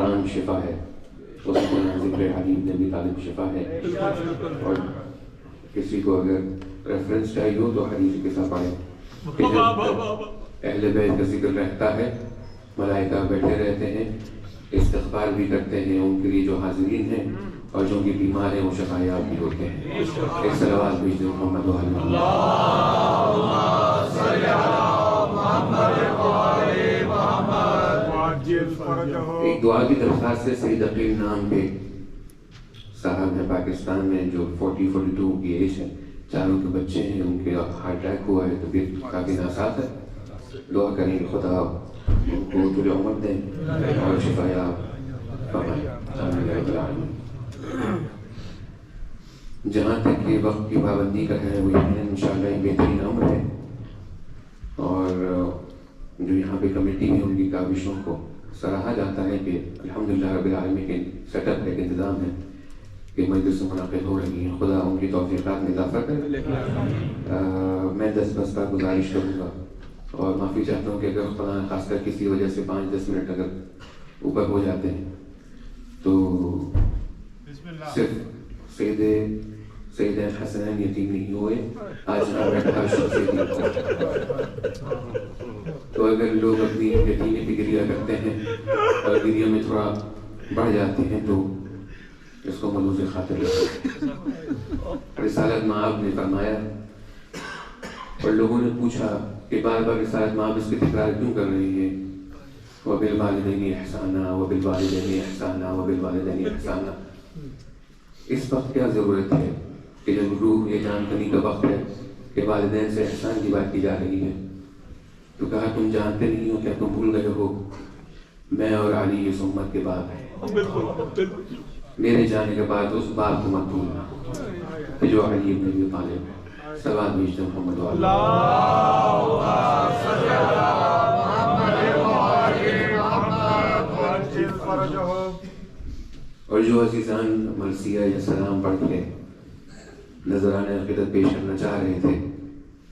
قرآن شفا ہے، اسی طرح ذکر علی بن ابی طالب شفا ہے. اور کسی کو اگر ریفرنس چاہیے ہو تو حدیث کے ساتھ پڑھیں کہ جب اہل بیت کا ذکر رہتا ہے ملائکہ بیٹھے رہتے ہیں، استغفار بھی کرتے ہیں ان کے لیے جو حاضرین ہیں، اور جو بھی بیمار ہیں وہ شفایاب بھی ہوتے ہیں. ایک صلوات بھیج دیں محمد و علی محمد. ایک دعا کی درخواست ہے. سید عقیل نام کے صاحب ہیں پاکستان میں، جو 42 کی ایج ہے، چاروں کے بچے ہیں، ان کے ہارٹ اٹیک ہوا ہے، طبیعت کافی ناساز ہے. دعا کریں کہ خدا ان کو طول عمر دیں اور شفایاب فرمائیں. جہاں تک یہ وقت کی پابندی کا ہے وہ یقیناً انشاءاللہ ایک بہترین امر ہے، اور جو یہاں پہ کمیٹی ہے ان کی کاوشوں کو سراہا جاتا ہے کہ الحمدللہ رب العالمین کے سیٹ اپ ایک انتظام ہے کہ مجلس منعقد ہو رہی ہیں. خدا ان کی توفیقات میں اضافہ کرے. میں 10 کا گزارش کروں گا اور معافی چاہتا ہوں کہ اگر خدا خاص کر کسی وجہ سے 5-10 منٹ اگر اوپر ہو جاتے ہیں تو صرف سید حسنین یتیم نہیں ہوئے، آج تو اگر لوگ اپنی یتیمی کی گریہ کرتے ہیں اور گریہ میں تھوڑا بڑھ جاتے ہیں تو اس کو ملوث خاطر رکھیں. رسالت مآب نے فرمایا اور لوگوں نے پوچھا کہ بار بار رسالت مآب اس کی تکرار کیوں کر رہی ہے؟ وَبِالْوَالِدَيْنِ إِحْسَانًا وَبِالْوَالِدَيْنِ إِحْسَانًا وَبِالْوَالِدَيْنِ إِحْسَانًا. اس وقت کیا ضرورت ہے کہ جب روح یہ جان کنی کا وقت ہے کہ والدین سے احسان کی بات کی جا رہی ہے تو کہا تم جانتے نہیں ہو، کیا تم بھول گئے ہو میں اور علی اس امت کے باپ ہیں. میرے جانے کے بعد اس باپ کو مت بھولنا کہ جو علی ابن ابی طالب ہے. صلوات بھیجتے محمد و اور جو عزیزان مرثیہ یا سلام پڑھ کے نذرانہ عقیدت پیش کرنا چاہ رہے تھے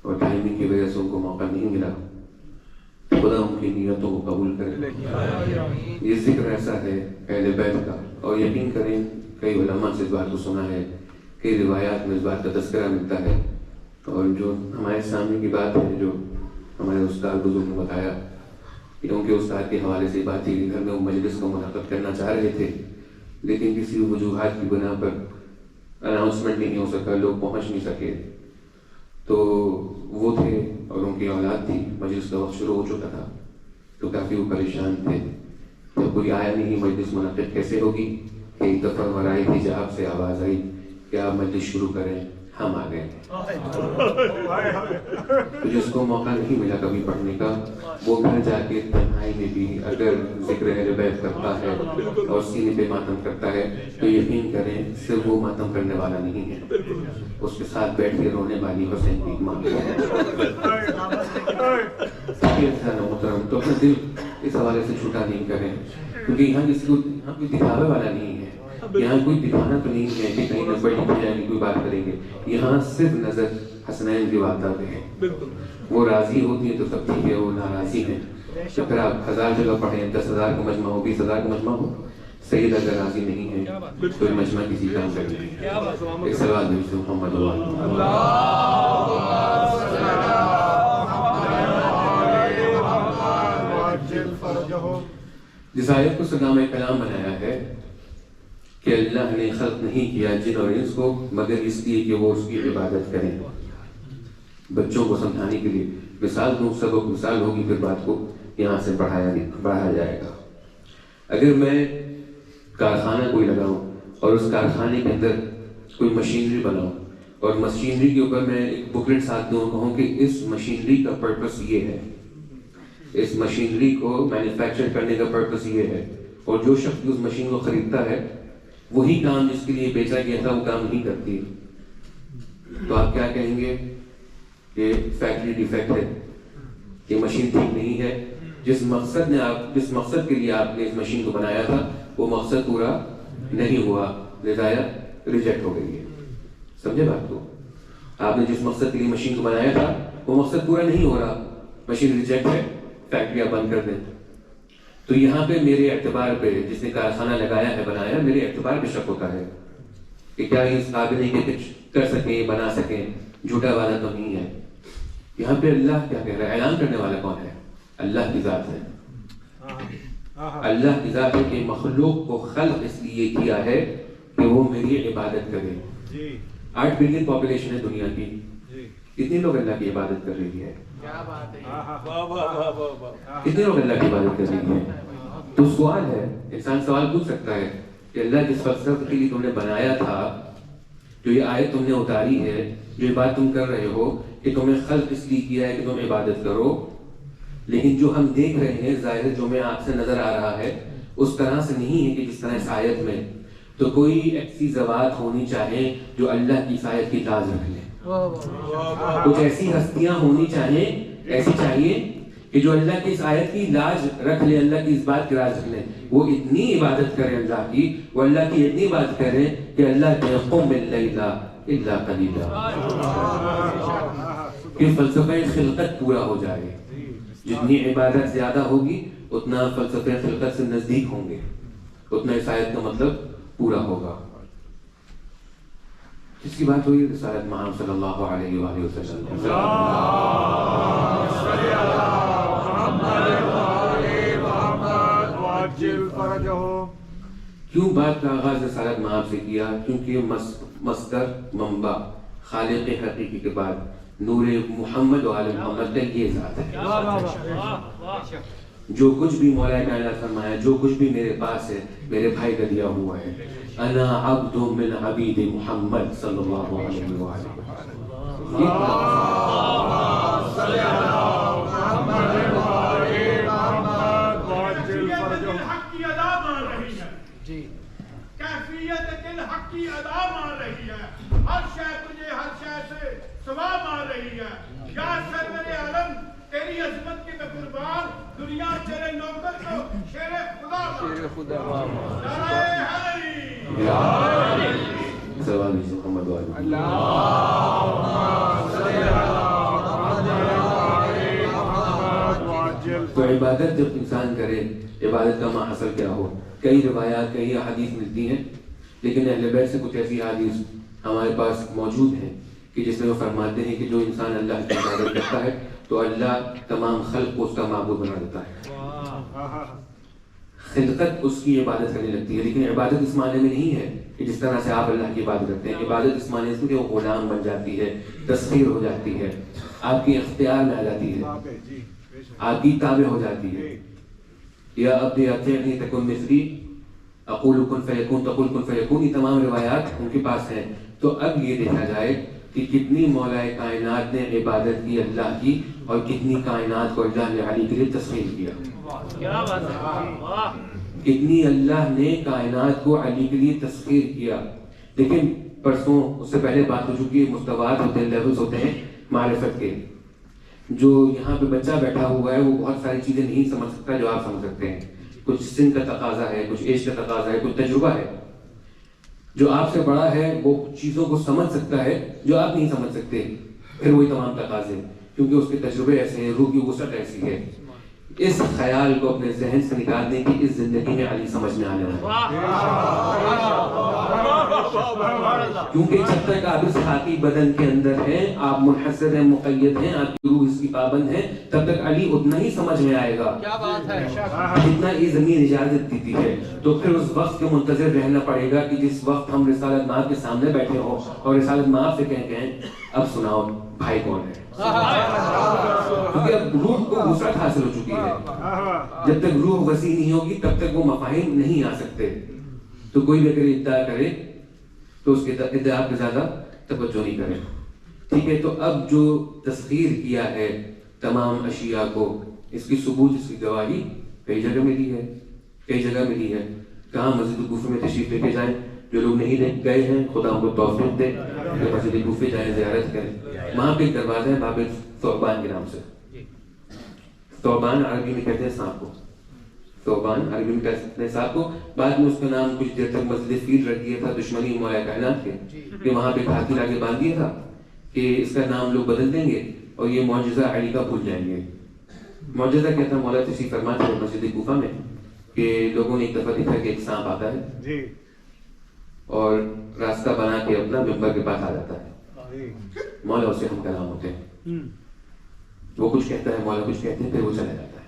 اور ٹائمنگ کی وجہ سے ان کو موقع نہیں ملا، خدا ان کی نیتوں کو قبول کرے. یہ ذکر ایسا ہے اہل بیت کا، اور یقین کریں کئی علماء سے اس بات کو سنا ہے، کئی روایات میں اس بات کا تذکرہ ملتا ہے، اور جو ہمارے سامنے کی بات ہے جو ہمارے استاد بزرگ نے بتایا کہ ان کے استاد کے حوالے سے بات تھی کہ گھر میں وہ مجلس کو منعقد کرنا چاہ رہے تھے لیکن کسی وجوہات کی بنا پر اناؤنسمنٹ نہیں ہو سکا، لوگ پہنچ نہیں سکے. تو وہ تھے اور ان کی اولاد تھی، مجلس کا وقت شروع ہو چکا تھا تو کافی وہ پریشان تھے. جب کوئی آیا نہیں مجلس منعقد کیسے ہوگی، کہ ایک دفعہ مرائی تھی جہاں سے آواز آئی کہ آپ مجلس شروع کریں، ہم آ گئے. تو جس کو موقع نہیں ملا کبھی پڑھنے کا وہ گھر جا کے تنہائی میں بھی اگر ذکر اہل بیت کرتا ہے اور سینے پہ ماتم کرتا ہے تو یقین کریں صرف وہ ماتم کرنے والا نہیں ہے، اس کے ساتھ بیٹھ کے رونے والی حسین کی ماں ہے. محترم تو اپنا دل اس حوالے سے چھوٹا نہیں کریں، کیونکہ یہاں کسی کو یہاں کوئی دکھاوے والا نہیں ہے، یہاں کوئی دکھانا تو نہیں ہے کہ کہیں نمبر لکھ جائیں گے کوئی بات کریں گے. یہاں صرف نظر حسنین کی بات آتے ہیں. وہ راضی ہوتی ہیں تو سب ٹھیک ہے، وہ ناراضی ہیں تو پھر آپ 1000 جگہ پڑھیں، 10,000 کا مجمع ہو، 20,000 کا مجمع ہو، سید اگر راضی نہیں ہے تو یہ مجمع کسی کام کا نہیں ہے. ایک سوال بھیجتے محمد جس آیت کو صدام کلام بنایا ہے کہ اللہ نے خلق نہیں کیا جن اور انس کو مگر اس لیے کہ وہ اس کی عبادت کریں. بچوں کو سمجھانے کے لیے مثال دوں، سبق مثال ہوگی، پھر بات کو یہاں سے بڑھایا جائے گا. اگر میں کارخانہ کوئی لگاؤں اور اس کارخانے کے اندر کوئی مشینری بناؤں اور مشینری کے اوپر میں ایک بکلیٹ ساتھ دوں، کہوں کہ اس مشینری کا پرپس یہ ہے، اس مشینری کو مینوفیکچر کرنے کا پرپس یہ ہے، اور جو شخص اس مشین کو خریدتا ہے وہی کام جس کے لیے بیچا گیا تھا وہ کام نہیں کرتی، تو آپ کیا کہیں گے کہ فیکٹری ڈیفیکٹ ہے، یہ مشین ٹھیک نہیں ہے. جس مقصد کے لیے آپ نے اس مشین کو بنایا تھا وہ مقصد پورا نہیں ہوا، لہذا ریجیکٹ ہو گئی ہے. سمجھے بات کو؟ آپ نے جس مقصد کے لیے مشین کو بنایا تھا وہ مقصد پورا نہیں ہو رہا، مشین ریجیکٹ ہے، فیکٹری آپ بند کر دیں. تو یہاں پہ میرے اعتبار پہ، جس نے کارخانہ لگایا ہے بنایا، میرے اعتبار پہ شک ہوتا ہے کہ کیا یہ اس قابل ہے کہ کچھ کر سکیں بنا سکیں، جھوٹا وعدہ تو نہیں ہے۔ یہاں پہ اللہ کیا کہہ رہا ہے؟ اعلان کرنے والا کون ہے؟ اللہ کی ذات ہے۔ اللہ کی ذات ہے کہ مخلوق کو خلق اس لیے کیا ہے کہ وہ میری عبادت کرے۔ 8 بلین پاپولیشن ہے دنیا کی، کتنے لوگ اللہ کی عبادت کر رہی ہے؟ کتنے لوگ اللہ کی عبادت کر رہی ہے؟ تو سوال ہے، انسان سوال پوچھ سکتا ہے کہ اللہ جس فلسفے کے لیے تم نے بنایا تھا، جو یہ آیت تم نے اتاری ہے، جو یہ بات تم کر رہے ہو کہ تمہیں خلق اس لیے کیا ہے کہ تم عبادت کرو، لیکن جو ہم دیکھ رہے ہیں ظاہر جو میں آپ سے نظر آ رہا ہے اس طرح سے نہیں ہے کہ جس طرح اس آیت میں، تو کوئی ایسی ذوات ہونی چاہیے جو اللہ کی اس آیت کی لاز رکھ لیں، کچھ ایسی ہستیاں ہونی چاہیے کہ جو اللہ کی اس آیت کی لاج رکھ لیں، اللہ کی اس بات کی لاج رکھ لیں، وہ اتنی عبادت کریں اللہ کی، وہ اللہ کی اتنی بات کریں کہ اللہ کے قم اللیل الا قلیلا، کہ فلسفہ خلقت پورا ہو جائے۔ جتنی عبادت زیادہ ہوگی اتنا فلسفہ خلقت سے نزدیک ہوں گے، اتنا اس آیت کا مطلب پورا ہوگا۔ اس کی بات ہوئی رسالت محمد صلی اللہ علیہ وآلہ وسلم۔ کیوں بات کا آغاز رسالت محمد سے کیا؟ کیونکہ مصدر منبع خالق حقیقی کے بعد نور محمد و آل محمد کا یہ ذات ہے۔ جو کچھ بھی مولا کائنات فرمایا، جو کچھ بھی میرے پاس ہے میرے بھائی کا دیا ہوا ہے۔ انا عبد من عبید محمد صلی اللہ علیہ وآلہ کیفیت دل حق کی ادا مان رہی ہے، ہر شے تجھے ہر شے سے سوا مان رہی ہے۔ یا سرور عالم تیری عظمت کے میں قربان، دنیا تیرے نوکر کو شیر خدا نعرہ حیدری سوال سے محمد والا تو عبادت جب انسان کرے، عبادت کا ماحصل کیا ہو؟ کئی روایات، کئی احادیث ملتی ہیں، لیکن اہل بیت سے کچھ ایسی احادیث ہمارے پاس موجود ہیں کہ جس میں وہ فرماتے ہیں کہ جو انسان اللہ کی عبادت کرتا ہے تو اللہ تمام خلق کو اس کا معبود بنا دیتا ہے، خلقت اس کی عبادت کرنے لگتی ہے۔ لیکن عبادت اس معنی میں نہیں ہے کہ جس طرح سے آپ اللہ کی عبادت کرتے ہیں، عبادت اس معنی سے کہ وہ غلام بن جاتی ہے، تسخیر ہو جاتی ہے، آپ کے اختیار میں آ جاتی ہے، آپ کی تابع ہو جاتی ہے۔ یا عبدی اطیعنی تکن مثلی اقول کن فیکون تقول کن فیکون، یہ تمام روایات ان کے پاس ہیں۔ تو اب یہ دیکھا جائے کہ کتنی مولا کائنات نے عبادت کی اللہ کی، اور کتنی کائنات کو اللہ نے علی کے لیے تسخیر کیا، کتنی اللہ نے کائنات کو علی کے لیے تسخیر کیا۔ لیکن پرسوں اس سے پہلے بات ہو چکی ہے، مستویات ہوتے ہیں، لیولز ہوتے ہیں معرفت کے۔ جو یہاں پہ بچہ بیٹھا ہوا ہے وہ بہت ساری چیزیں نہیں سمجھ سکتا جو آپ سمجھ سکتے ہیں، کچھ سن کا تقاضا ہے، کچھ ایج کا تقاضا ہے، کچھ تجربہ ہے۔ جو آپ سے بڑا ہے وہ چیزوں کو سمجھ سکتا ہے جو آپ نہیں سمجھ سکتے، پھر وہی تمام تقاضے، کیونکہ اس کے تجربے ایسے ہیں، روح کی وسعت ایسی ہے۔ اس خیال کو اپنے ذہن سے نکال دیں کہ اس زندگی میں علی سمجھنے آنے والا ہے، کیونکہ جب تک آپ اس خاکی بدن کے اندر ہیں، آپ منحصر ہیں، مقید ہیں، آپ کی روح اس کی پابند ہے، تب تک علی اتنا ہی سمجھ میں آئے گا جتنا یہ زمین اجازت دیتی ہے۔ تو پھر اس وقت کے منتظر رہنا پڑے گا کہ جس وقت ہم رسالت مآب کے سامنے بیٹھے ہوں اور رسالت مآب سے کہیں اب سناؤ بھائی کون ہے، کیونکہ اب روح کو وسعت حاصل ہو چکی ہے۔ جب تک روح وسیع نہیں ہوگی تب تک وہ مفاہیم نہیں آ سکتے۔ تو کوئی بھی اگر ادعا کرے تو اس کے ادعا پہ زیادہ توجہ نہیں کرے، ٹھیک ہے؟ تو اب جو تسخیر کیا ہے تمام اشیاء کو، اس کی ثبوت، اس کی گواہی کئی جگہ ملی ہے، کئی جگہ ملی ہے۔ کہاں؟ مسجد کوفہ میں تشریف لے کے جائیں، جو لوگ نہیں گئے ہیں خدا ان کو توفیق دے کہ مسجد کوفہ جائیں، زیارت کریں۔ وہاں پہ ایک دروازہ ہے باب ثعبان کے نام سے، ثعبان عربی میں کہتے ہیں سانپ کو، ثعبان عربی میں کہتے ہیں سانپ کو۔ بعد میں اس کا نام کچھ دیر تک مسجد فیل رکھ دیا تھا دشمنی مولا کائنات کے، کہ وہاں پہ ہاتھی لا کے باندھ دیا تھا کہ اس کا نام لوگ بدل دیں گے اور یہ معجزہ علی کا بھول جائیں گے۔ معجزہ کہتا مولا تشریف فرما تھے مسجد کوفہ میں کہ لوگوں نے ایک دفعہ دیکھا کہ ایک سانپ آتا ہے جی اور راستہ بنا کے اپنا ممبر کے پاس آ جاتا ہے. مولا اسے ہم کلام ہوتے ہیں. وہ کچھ کہتا ہے، مولا کچھ کہتے ہیں، پھر وہ چلا جاتا ہے.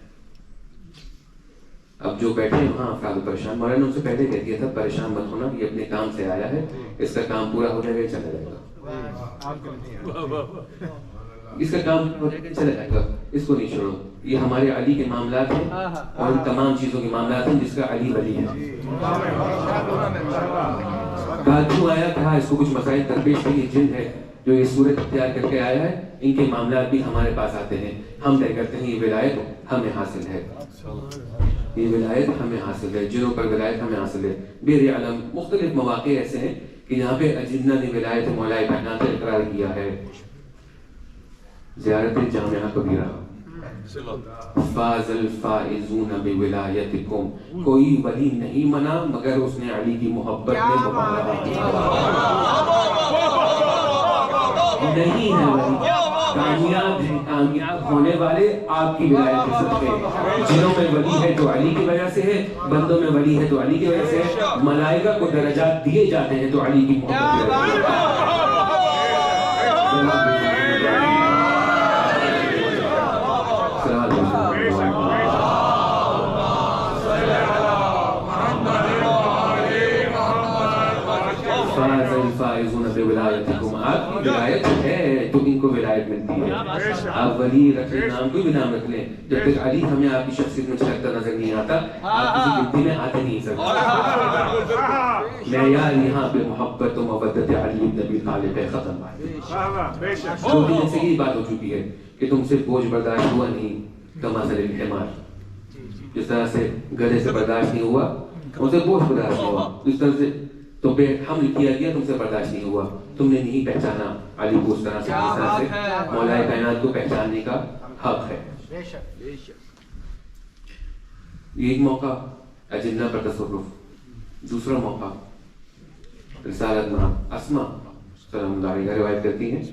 اب جو بیٹھے ہیں وہاں افراد پریشان، مولا نے ان سے پہلے کہہ دیا تھا پریشان مت ہونا، یہ اپنے کام سے آیا ہے، اس کا کام پورا ہو جائے گا چلا جائے گا. اس کا کام چلا جائے گا، اس کو نہیں چھوڑو. یہ ہمارے علی کے معاملات ہیں اور ان تمام چیزوں کے معاملات ہیں جس کا علی ولی ہے. کہا کیوں آیا؟ کہا اس کو کچھ مسائل درپیش ہے، یہ جن ہے جو یہ صورت اختیار کر کے آیا ہے، ان کے معاملات بھی ہمارے پاس آتے ہیں. ہم طے کرتے ہیں یہ ولایت ہمیں حاصل ہے، یہ ولایت ہمیں حاصل ہے، جنوں پر ولایت ہمیں حاصل ہے. بیر علم مختلف مواقع ایسے ہیں کہ جہاں پہ اجنہ نے ولایت مولا کائنات سے اقرار کیا ہے. زیارت جامعہ کبیرہ، فاز الفائزون بولایتکم، کوئی ولی نہیں منا مگر اس نے علی کی محبت میں مبالغہ کیا. نہیں ہے ولی، کامیاب ہیں، کامیاب ہونے والے آپ کی ولایت کے صدقے. جنوں میں ولی ہے تو علی کی وجہ سے ہے، بندوں میں ولی ہے تو علی کی وجہ سے ہے، ملائکہ کو درجات دیے جاتے ہیں تو علی کی محبت کی وجہ سے. آپ کی ولایت ہے تو ان کو ولایت ملتی ہے. آپ ولی رکھ لیں، نام کوئی بھی نام رکھ لیں، جب تک علی ہمیں آپ کی شخصیت میں چھلکتا نظر نہیں آتا آپ کسی گنتی میں آتے نہیں سکتے. معیار یہاں پہ محبت و مودت علی بن ابی طالب ہے، ختم. دو دن سے یہ بات ہو چکی ہے کہ تم سے بوجھ برداشت ہوا نہیں، کمثل الحمار، جس طرح سے گدھے سے برداشت نہیں ہوا ان سے بوجھ برداشت نہیں ہوا، اس طرح سے تو بے حمل کیا گیا تم سے برداشت نہیں ہوا. تم نے نہیں پہچانا علی کو اس طرح سے جس طرح سے مولا کائنات کو پہچاننے کا حق ہے. یہ ایک موقع اجنہ پر تصرف. دوسرا موقع رسالت مآب اسماء سلام اللہ علیہ روایت کرتی ہیں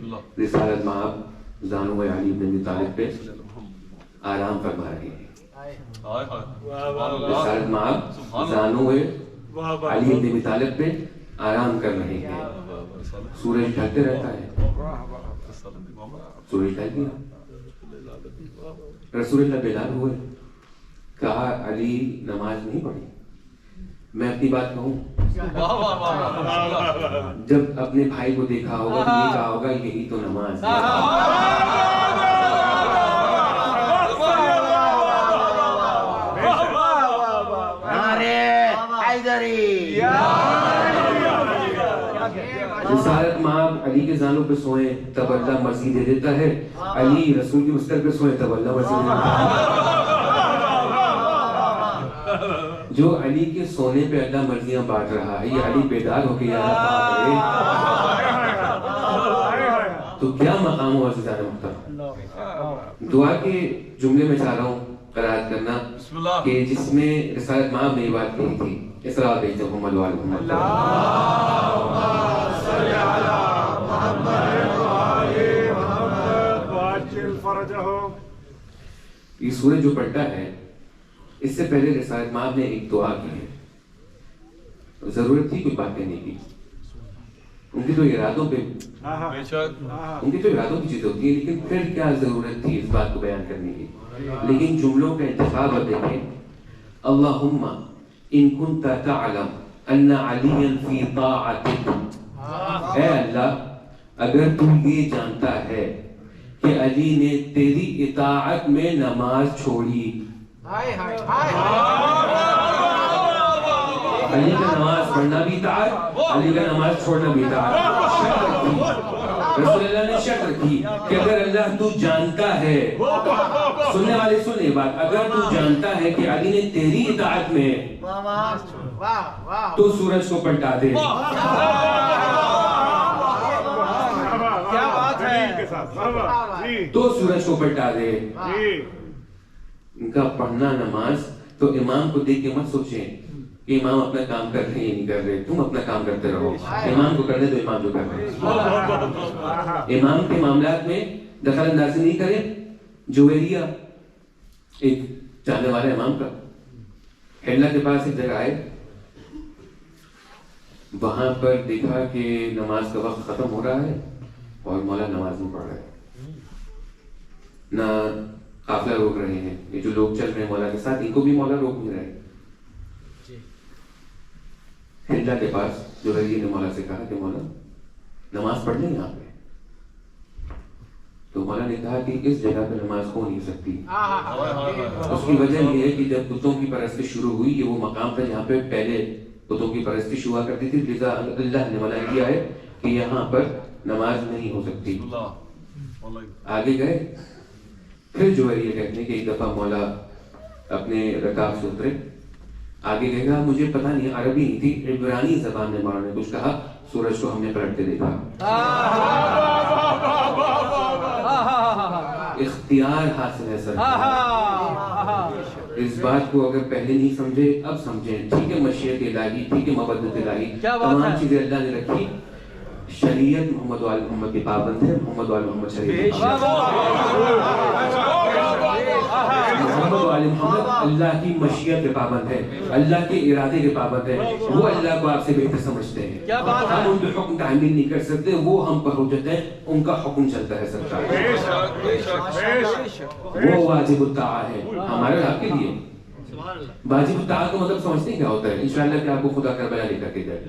رسالت مآب زانو علی بن ابی طالب پہ آرام فرما رہے ہیں. رسالت مآب زانو علی بن ابی طالب پہ آرام کر رہے ہیں. سورج ڈھلتے رہتا ہے، سورج ڈھل گیا. رسول اللہ بیدار ہوئے، کہا علی نماز نہیں پڑھی. میں اپنی بات کہوں، جب اپنے بھائی کو دیکھا ہوگا تو یہ کہا ہوگا یہی تو نماز ہے. رسالت مآب علی کے زانوں پہ سوئیں تب اللہ مرضی دے دیتا ہے، علی رسول کی مستر پہ سوئیں تب اللہ مرضی دے دیتا ہے. جو علی کے سونے پہ اللہ مرضیاں بانٹ رہا ہے، یہ علی بیدار ہو کے یہاں ہے تو کیا مقام ہوا عزیزان محترم. دعا کے جملے میں چاہ رہا ہوں قرائت کرنا کہ جس میں رسالت مآب نے یہ بات کہی تھی، اسراء بھیجتے محمد وآل محمد. یہ سورج جو پڑھتا ہے اس سے پہلے رسالت مآب نے ایک دعا کی ہے. ضرورت تھی کوئی بات کہنے کی، ان کی تو ارادوں پہ ان کی تو ارادوں کی چیزیں ہوتی ہیں، لیکن پھر کیا ضرورت تھی اس بات کو بیان کرنے کی. لیکن جملوں کا انتخاب آپ دیکھیں، اللہم ان کنت تعلم ان علیا فی طاعتک، اے اللہ اگر تو یہ جانتا ہے کہ علی نے تیری اطاعت میں نماز چھوڑی. علی کا نماز پڑھنا بھی اطاعت، علی کا نماز چھوڑنا بھی اطاعت. رسول اللہ نے شرط رکھی کہ اگر اللہ تو جانتا ہے، سننے والے سنے بات، اگر تو جانتا ہے کہ علی نے تیری اطاعت میں تو سورج کو پلٹا دے. تو سورج کو پلٹا دے. ان کا پڑھنا نماز تو امام کو دیکھ کے مت سوچیں کہ امام اپنا کام کر رہے ہیں یا نہیں کر رہے، تم اپنا کام کرتے رہو. امام کو کرنے تو امام جو کر رہے ہیں. امام کے معاملات میں دخل اندازی نہیں کریں. جو ایریا ایک جاننے والا امام کا حلہ کے پاس ایک جگہ آئے, وہاں پر دیکھا کہ نماز کا وقت ختم ہو رہا ہے اور مولا نماز نہیں پڑھ رہے, نہ قافلہ روک رہے ہیں, یہ جو لوگ چل رہے ہیں مولا کے ساتھ ان کو بھی مولا روک نہیں رہے. حلہ کے پاس جو رہی نے مولا سے کہا کہ مولا نماز پڑھ لیں یہاں پہ. تو مولا نے کہا کہ اس جگہ پہ نماز ہو نہیں سکتی. اس کی وجہ یہ ہے کہ جب بتوں کی پرستش شروع ہوئی, یہ وہ مقام تھا جہاں پہ پہلے بتوں کی پرستش ہوا کرتی تھی, لذا اللہ نے منع کیا ہے کہ یہاں پر نماز نہیں ہو سکتی. آگے گئے, پھر جو ہے یہ کہتے ہیں کہ ایک دفعہ مولا اپنے رکاب سے اترے, آگے گئے گا, مجھے پتہ نہیں عربی نہیں تھی, عبرانی زبان میں مولا نے کچھ کہا, سورج کو ہم نے پلٹتے دیکھا. اختیار حاصل ہے سر. اس بات کو اگر پہلے نہیں سمجھے اب سمجھیں. ٹھیک ہے مشیت الہی, ٹھیک ہے محبت الہی, تمام چیزیں اللہ نے رکھی. شریعت محمد وآل محمد کی پابند ہے, محمد وآل محمد شریعت محمد وآل محمد اللہ کی مشیت کے پابند ہے, اللہ کے ارادے کے پابند ہے. وہ اللہ کو آپ سے بہتر سمجھتے ہیں, ہم ان کے حکم تعمیل نہیں کر سکتے, وہ ہم پر حجت ہے, ان کا حکم چلتا ہے سرکار. وہ واجب الطاعہ ہے ہمارے آپ کے لیے. واجب الطاعہ کا مطلب سمجھتے ہیں کیا ہوتا ہے؟ انشاءاللہ کہ آپ کو خدا کربلا لے کر کے جائے,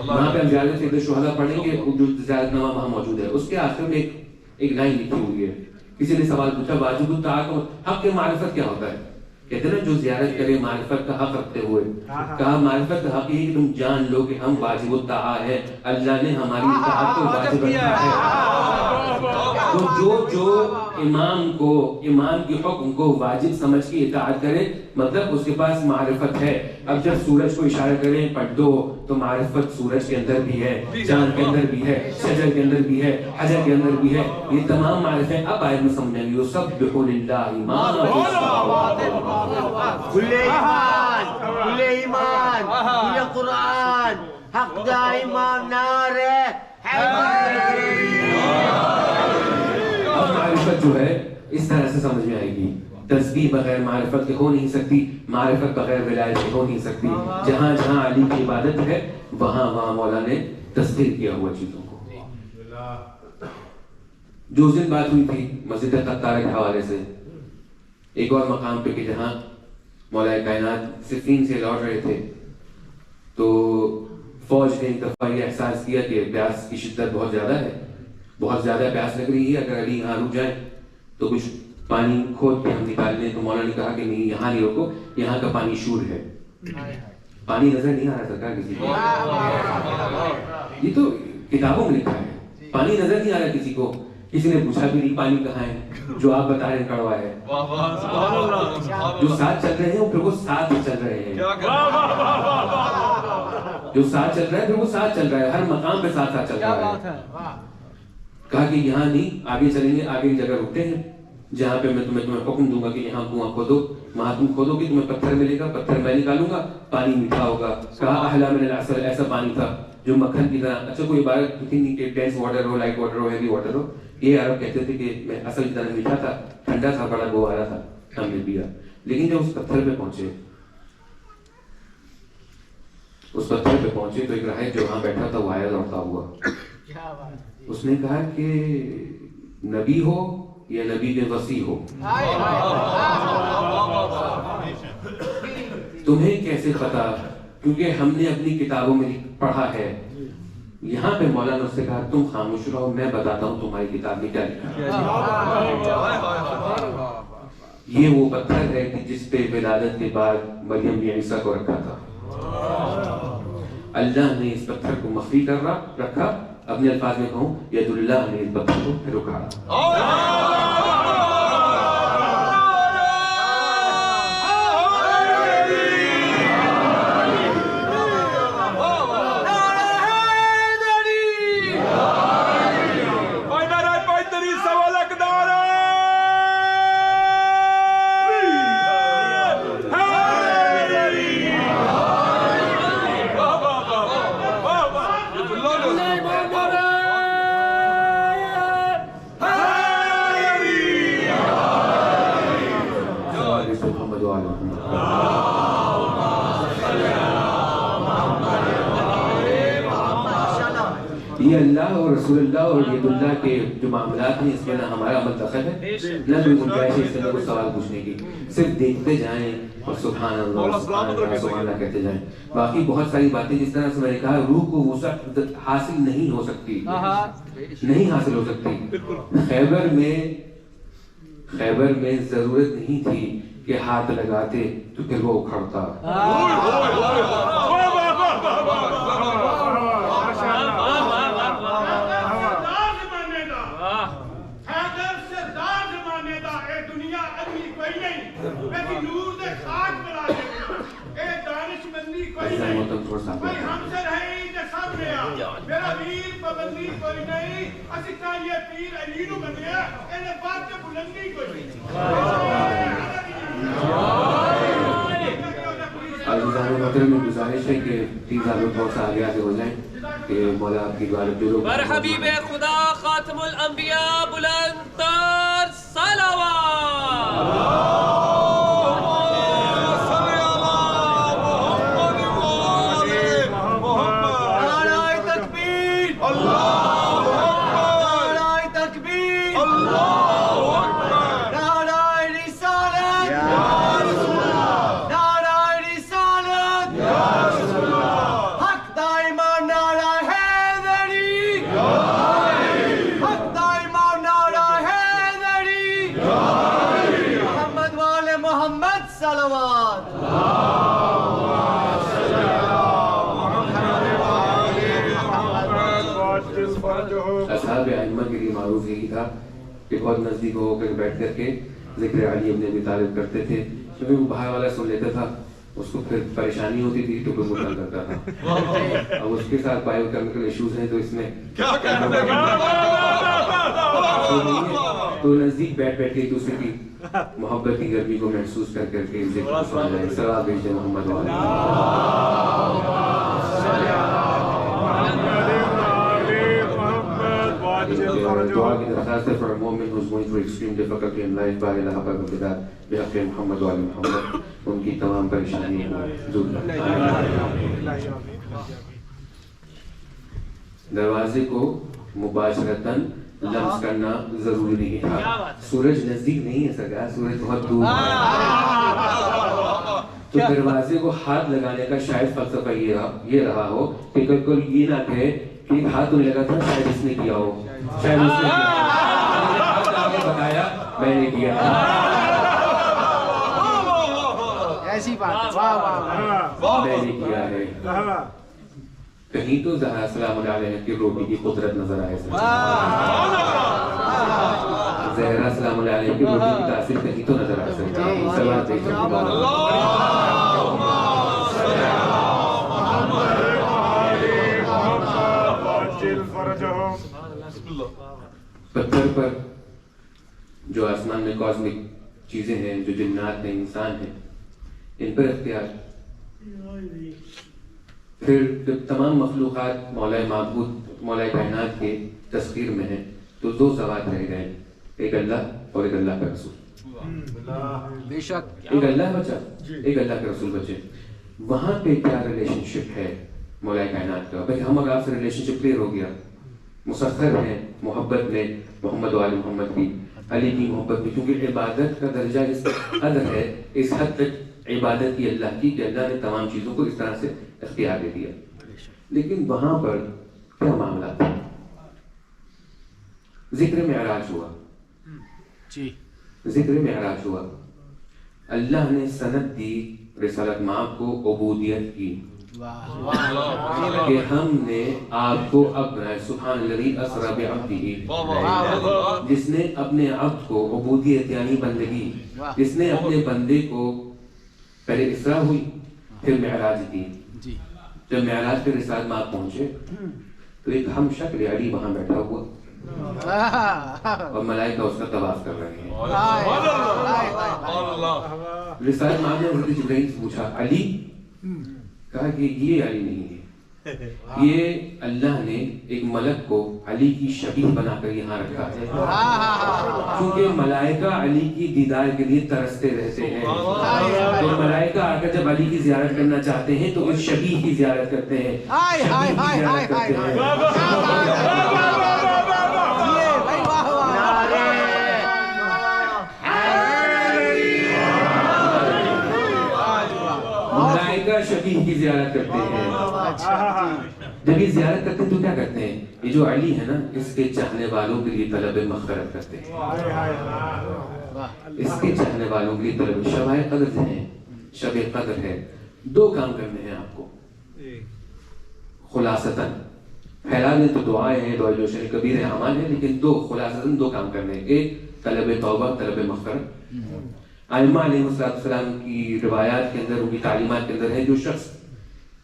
وہاں پہ ہم زیادہ سے شہداء پڑھیں گے, جو زیادت نامہ وہاں موجود ہے, اس کے آخر میں ایک لائن لکھی ہوئی ہے. کسی نے سوال پوچھا واجب الطاعہ کا حق معرفت کیا ہوتا ہے؟ کہتے ہیں نا جو زیارت کرے معرفت کا حق رکھتے ہوئے. کہا معرفت کا حق یہ ہے کہ تم جان لو کہ ہم واجب الطاعہ ہے, اللہ نے ہماری اطاعت کو واجب رکھا ہے. تو جو امام کی حکم کو واجب سمجھ کے اطاعت کرے, مطلب اس کے پاس معرفت ہے. اب جب سورج کو اشارہ کریں پڑھ دو, تو معرفت سورج کے اندر بھی ہے, چاند کے اندر بھی ہے, شجر کے اندر بھی ہے, حجر کے اندر بھی ہے. یہ تمام معرفتیں اب آیت میں سمجھیں گے. یسبح للہ ما فی السماوات والارض. کھلے ایمان, کھلے قرآن, حق دا ایمان نعرہ اب معرفت جو ہے اس طرح سے سمجھ میں آئے گی. تسبیح بغیر معرفت کے ہو نہیں سکتی, معرفت بغیر ولایت کے ہو نہیں سکتی. جہاں جہاں علی کی عبادت ہے وہاں وہاں مولا نے تصدیق کیا ہوا چیزوں کو. جو اس دن بات ہوئی تھی مسجد قطار کے حوالے سے, ایک اور مقام پہ کہ جہاں مولا کائنات صفین سے لوٹ رہے تھے, تو فوج نے ایک دفعہ یہ احساس کیا کہ پیاس کی شدت بہت زیادہ ہے, بہت زیادہ پیاس لگ رہی ہے, اگر علی یہاں رک جائیں تو کچھ پانی کھود کے ہم نکال لیں. تو مولا نے کہا کہ نہیں, یہاں نہیں روکو, یہاں کا پانی شور ہے. پانی نظر نہیں آ رہا سرکار کسی کو, یہ تو کتابوں میں لکھا ہے, پانی نظر نہیں آ رہا کسی کو. کسی نے پوچھا بھی نہیں پانی کہاں ہے, جو آپ بتا رہے ہیں کڑوا ہے. جو ساتھ چل رہے ہیں پھر وہ ساتھ ہی چل رہے ہیں, جو ساتھ چل رہا ہے پھر وہ ساتھ چل رہا ہے, ہر مقام پہ ساتھ ساتھ چل رہا ہے. کہا کہ یہاں نہیں, آگے چلیں گے, آگے ایک جگہ رکتے ہیں جہاں پہ میں تمہیں حکم دوں گا کہ یہاں کنواں کھودو, وہاں تم کھودو گے, تمہیں پتھر ملے گا, پتھر میں نکالوں گا, پانی میٹھا ہوگا. کہا احلی من العسل, ایسا پانی تھا جو مکھن کی طرح. اچھا کوئی عبارت تھی نہیں کہ ڈینس واٹر ہو, لائٹ واٹر ہو, ہیوی واٹر ہو. یہ عرب کہتے تھے کہ میں اصل کی طرح میٹھا تھا, ٹھنڈا تھا, بڑا گوارا تھا, ہم نے پیا. لیکن جب اس پتھر پہ پہنچے تو ایک راہب جو وہاں بیٹھا تھا وہ آیا دوڑتا ہوا. اس نے کہا کہ نبی ہو یا نبی کے وصی ہو, تمہیں کیسے پتا؟ کیونکہ ہم نے اپنی کتابوں میں پڑھا ہے. یہاں پہ مولانا اس سے کہا تم خاموش رہو, میں بتاتا ہوں تمہاری کتاب میں کیا لکھا ہے. یہ وہ پتھر ہے کہ جس پہ ولادت کے بعد مریم نے عیسیٰ کو رکھا تھا. اللہ نے اس پتھر کو مخفی کر رکھا. اپنے الفاظ میں کہوں, ید اللہ نے اس پتھر کو پھر اکھاڑا. یہ اللہ اور رسول اللہ اور ید اللہ کے جو معاملات ہیں اس میں نہ ہمارا عمل دخل ہے نہ کوئی گنجائش ہے اس میں کوئی سوال پوچھنے کی. صرف دیکھتے جائیں اور سبحان اللہ سبحان اللہ سبحان اللہ کہتے جائیں. باقی بہت ساری باتیں جس طرح سے میں نے کہا روح کو وسعت حاصل نہیں ہو سکتی, نہیں حاصل ہو سکتی. خیبر میں ضرورت نہیں تھی کہ ہاتھ لگاتے تو پھر وہ اکھڑتا. میرا ویر پابندی کوئی نہیں اسی کا یہ پیر علی نو بنیا اینے بات تے بلندی کوئی نہیں. عزیزان محترم میں گزارش ہے کہ 3 سال میں تھوڑا سا آگے ہو جائیں کہ مولا آپ کی دعا جو لوگ حبیب خدا خاتم الانبیاء بلند تر صلوات. اصحاب ائمہ کے لیے معروف یہی تھا کہ بہت نزدیک ہو کر بیٹھ کر کے ذکر علی ابن ابی طالب کرتے تھے. کیونکہ وہ باہر والا سن لیتا تھا, اس کو پھر پریشانی ہوتی تھی تو پھر مطلع کرتا تھا. اب اس کے ساتھ بایو کیمیکل ایشوز ہیں تو اس میں تو نزدیک بیٹھ بیٹھ کے ایک دوسرے کی محبت کی گرمی کو محسوس کر کر کے ذکر سنا جائے. صلوات بھیجتے محمد دعا کی درخواست ہے for a moment who's going through extreme difficulty in life by Allah حق البدات بحق محمد و آل محمد, ان کی تمام پریشانیوں کو دور کریں. دروازے کو مباشرتاً لمس کرنا ضروری نہیں تھا. سورج نزدیک نہیں ہے سرکار, سورج بہت دور ہے. تو دروازے کو ہاتھ لگانے کا شاید فلسفہ یہ رہا ہو کہ کوئی یہ نہ کہے کہ ایک ہاتھ تو لگا تھا شاید اس نے کیا ہو, شاید اس نے بتایا میں نے کیا. ایسی بات میں نے کیا ہے. کہیں تو زہرا سلام علیہ کی روٹی کی قدرت نظر آئے. زہرا سلام علیہ کی روٹی کی تاثیر کہیں تو نظر آ سکتی ہے. صلوات بھیجتے پتھر پر جو آسمان میں کاسمک چیزیں ہیں, جو جنات ہیں, انسان ہیں, ان پر اختیار. پھر جب تمام مخلوقات مولا معبود مولا کائنات کے تسخیر میں ہیں تو 2 ذوات رہ گئے, ایک اللہ اور ایک اللہ کا رسول. بے شک ایک اللہ بچا, ایک اللہ کا رسول بچے. وہاں پہ کیا ریلیشن شپ ہے مولا کائنات کا؟ بھائی ہم اور آپ سے ریلیشن شپ کلیئر ہو گیا, مسخر ہے محبت میں محمد و آل محمد کی, علی کی محبت میں, کیونکہ عبادت کا درجہ اس قدر ہے, اس حد تک عبادت کی اللہ کی کہ اللہ نے تمام چیزوں کو اس طرح سے اختیار دے دیا. لیکن وہاں پر کیا معاملہ تھا؟ ذکر معراج ہوا, ذکر معراج ہوا. اللہ نے سند دی رسالت مآب کو, عبودیت کی کہ ہم نے آپ کو اپنا سبحان الذی اسری بعبدہ, جس نے اپنے عبد کو, عبودیت یعنی بندگی, جس نے اپنے بندے کو پہلے اسراء ہوئی پھر معراج دی. جب معراج پہ رسالت مآب پہنچے تو ایک ہم شکل علی وہاں بیٹھا ہوا اور ملائکہ اس کا طواف کر رہے ہیں. رسالت مآب نے حضرت جبرائیل سے پوچھا علی, کہا کہ یہ علی نہیں ہے, یہ اللہ نے ایک ملک کو علی کی شبیہ بنا کر یہاں رکھا ہے، کیونکہ ملائکہ علی کی دیدار کے لیے ترستے رہتے ہیں. تو ملائکہ آ کر جب علی کی زیارت کرنا چاہتے ہیں تو اس شبیہ کی زیارت کرتے ہیں، شبیہ کی زیارت کرتے ہیں. ملائکہ شبیہ کی زیارت کرتے ہیں. جب یہ زیارت کرتے ہیں تو کیا کرتے ہیں؟ یہ جو علی ہے نا، اس کے چاہنے والوں کے لیے طلب مغفرت کرتے ہیں. اس کے چاہنے والوں کے لیے طلب شب قدر ہے، شب قدر ہے. دو کام کرنے ہیں آپ کو خلاصتاً. پھیلا دیں تو دعائیں ہیں، دعائیں جو شریک کبیر اعمال ہیں، لیکن دو خلاصتاً دو کام کرنے ہیں. ایک طلب توبہ، طلب مغفرت. ائمہ علیہ السلام کی روایات کے اندر، ان کی تعلیمات کے اندر ہے، جو شخص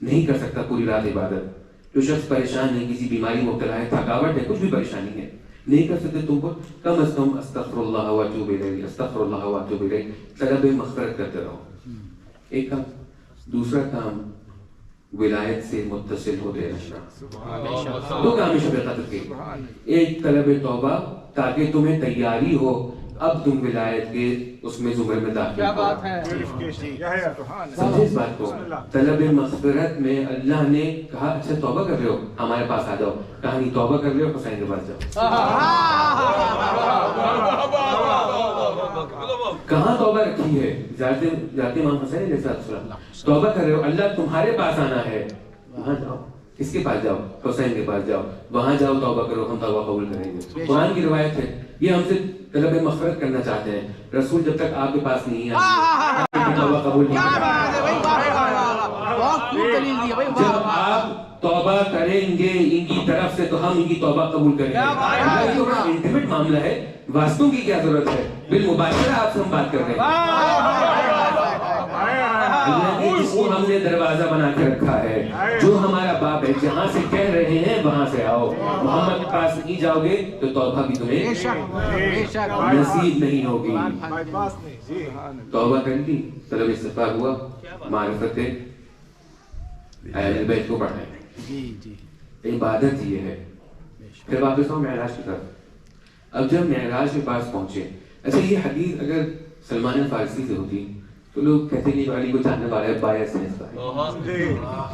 نہیں کر سکتا پوری رات عبادت، جو شخص پریشان ہے، کسی بیماری مبتلا ہے، تھکاوٹ ہے، کچھ بھی پریشانی ہے، نہیں کر سکتے، تم کو کم از کم استغفر اللہ واتوب الیہ، استغفر اللہ واتوب الیہ، طلب مغفرت کرتے رہو. ایک کام. دوسرا کام ولایت سے متصل ہوتے رہنا. دو کام شب قدر کے. ایک طلب توبہ تاکہ تمہیں تیاری ہو اب تم ولایت کے اس میں زمرے میں داخل ہو. سمجھے اس بات کو؟ طلب مغفرت میں اللہ نے کہا اچھا توبہ کر رہے ہو ہمارے پاس آ جاؤ. کہا نہیں توبہ کر رہے ہو حسین کے پاس جاؤ. کہاں توبہ رکھی ہے؟ ذات امام حسین علیہ السلام. توبہ کر رہے ہو، اللہ تمہارے پاس آنا ہے، وہاں جاؤ. کس کے پاس جاؤ؟ حسین کے پاس جاؤ. وہاں جاؤ توبہ کرو، ہم توبہ قبول کریں گے. قرآن کی روایت ہے. یہ ہم سے طلب مغفرت کرنا چاہتے ہیں. رسول جب تک آپ کے پاس نہیں آئے توبہ قبول نہیں کریں. جب آپ توبہ کریں گے ان کی طرف سے تو ہم ان کی توبہ قبول کریں گے. یہ تو بڑا انٹیمیٹ معاملہ ہے، واسطوں کی کیا ضرورت ہے؟ بالمباشرہ آپ سے ہم بات کر رہے ہیں. اللہ نے جس کو ہم نے دروازہ بنا کے رکھا ہے، جو ہمارا باپ ہے، جہاں سے کہہ رہے ہیں وہاں سے آؤ. محمد کے پاس نہیں جاؤ گے تو توبہ بھی تمہیں نصیب نہیں ہوگی. توبہ کر لی، طلب استغفار ہوا، معرفت اہل بیت کو پڑھائیں. عبادت یہ ہے. پھر واپس آؤ معراج کی طرف. اب جب معراج کے پاس پہنچے، اچھا یہ حدیث اگر سلمان فارسی سے ہوتی تو لوگ کہتے ہیں کہ علی کو چاہنے والا ہے، باعث ہے اس کا.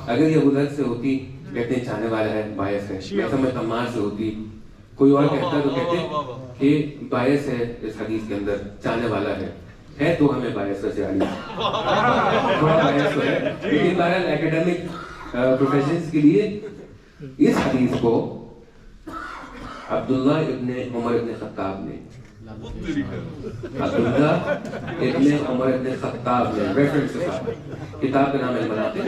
اگر یہ ابو ذر سے ہوتی کہتے ہیں چاہنے والا ہے، باعث ہے. میں عمار سے ہوتی کوئی اور کہتا تو کہتے کہ باعث ہے اس حدیث کے اندر، چاہنے والا ہے تو ہمیں باعث سے علی تھوڑا باعث تو ہے. لیکن بہرحال ایکیڈمک پروفیشنز کے لیے اس حدیث کو عبداللہ ابن عمر ابن خطاب نے ریفرنس کے ساتھ کتاب کا نام المناقب.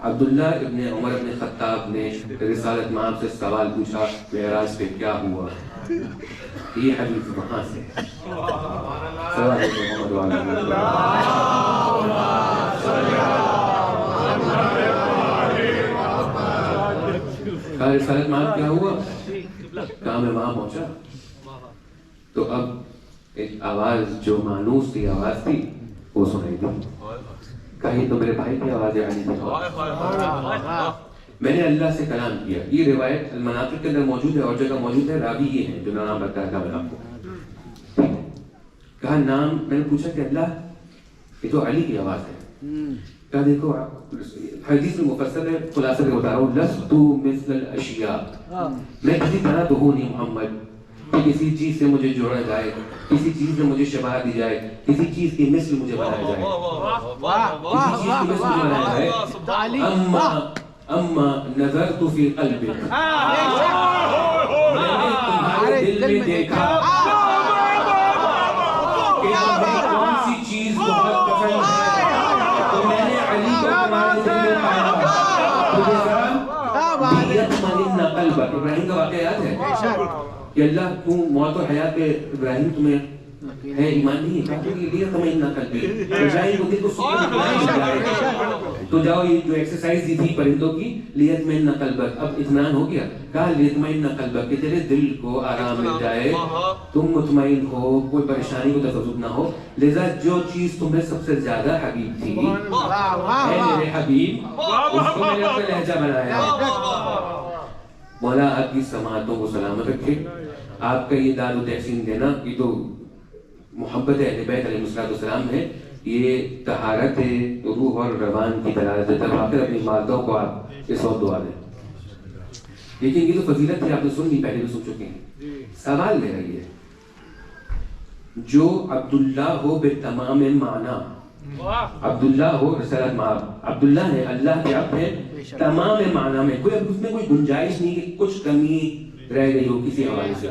عبداللہ ابن عمر ابن خطاب نے رسالت مآب سے سوال پوچھا معراج پہ کیا ہوا. یہ حدیث وہاں سے ہے. رسالت مآب کیا ہوا؟ کہا میں وہاں پہنچا تو اب ایک آواز جو مانوس کی آواز تھی وہ سنائی دی. کہیں تو میرے بھائی کی آواز آنی تھی. میں نے اللہ سے کلام کیا. یہ روایت المناقب کے اندر موجود ہے اور جگہ موجود ہے. راوی یہ ہے جو نام بتایا تھا میں آپ کو. کہا نام، میں نے پوچھا کہ اللہ یہ تو علی کی آواز ہے. کہا دیکھو حدیث میں مفصل ہے، خلاصہ سے بتا رہا ہوں. لست مثل الاشیاء، میں کسی طرح تو ہوں نہیں محمد کہ کسی چیز سے مجھے جوڑا جائے، کسی چیز میں مجھے شباہ دی جائے، کسی چیز کی مثل مجھے بنایا جائے، کسی چیز کی مثل بنایا جائے. اما نظرت فی قلبک، میں نے تمہارے دل میں دیکھا کہ تمہیں کون سی چیز بہت پسند ہے تو میں نے علی کو تمہارے دل میں پایا. تجھے ذرا یطمئن قلبک، ابراہیم کا واقعہ یاد ہے کہ اللہ تو موت و حیات پہ ابراہیم تمہیں ہے ایمان نہیں ہے لیے تمہیں نہ قلبی بجائے وہ دل کو سکون مل جائے تو جاؤ یہ جو ایکسرسائز دی تھی پرندوں کی لیطمئن قلبک اب اطمینان ہو گیا کہا لیطمئن قلبک کہ تیرے دل کو آرام مل جائے تم مطمئن ہو کوئی پریشانی کو تذبذب نہ ہو لہذا جو چیز تمہیں سب سے زیادہ حبیب تھی اے میرے حبیب اس کو میں نے اپنا لہجہ بنایا مولا آپ کی سماعتوں کو سلامت رکھے آپ کا یہ دار و تحسین دینا یہ تو محبت اہل بیت علیہ السلام ہے یہ طہارت روح اور روان کی دلالت ہے آخر اپنی والدوں کو آپ اس وقت دعا دیں لیکن یہ تو فضیلت ہے آپ نے سن لی پہلے بھی سن چکے ہیں سوال میرا یہ ہے جو عبداللہ ہو بتمام معنی عبداللہ ہو رسالت معاب عبداللہ ہے اللہ کے عبد ہے تمام معنی میں کوئی اس میں کوئی گنجائش نہیں کہ کچھ کمی رہ گئی ہو کسی حوالے سے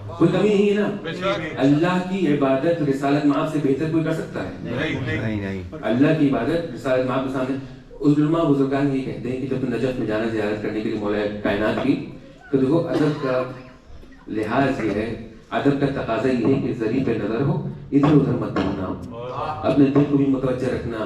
کوئی کمی نہیں ہے نا اللہ کی عبادت رسالت معاب سے بہتر کوئی کر سکتا ہے اللہ کی عبادت رسالت معاب کے سامنے علماء بزرگان یہ کہتے ہیں کہ جب نجف میں جانا زیارت کرنے کے لیے مولا کائنات کی تو دیکھو ادب کا لحاظ یہ ہے ادب کا تقاضا یہ ہے کہ ذریعے پہ نظر ہو ادھر ادھر مت دیکھنا اپنے دل کو بھی متوجہ رکھنا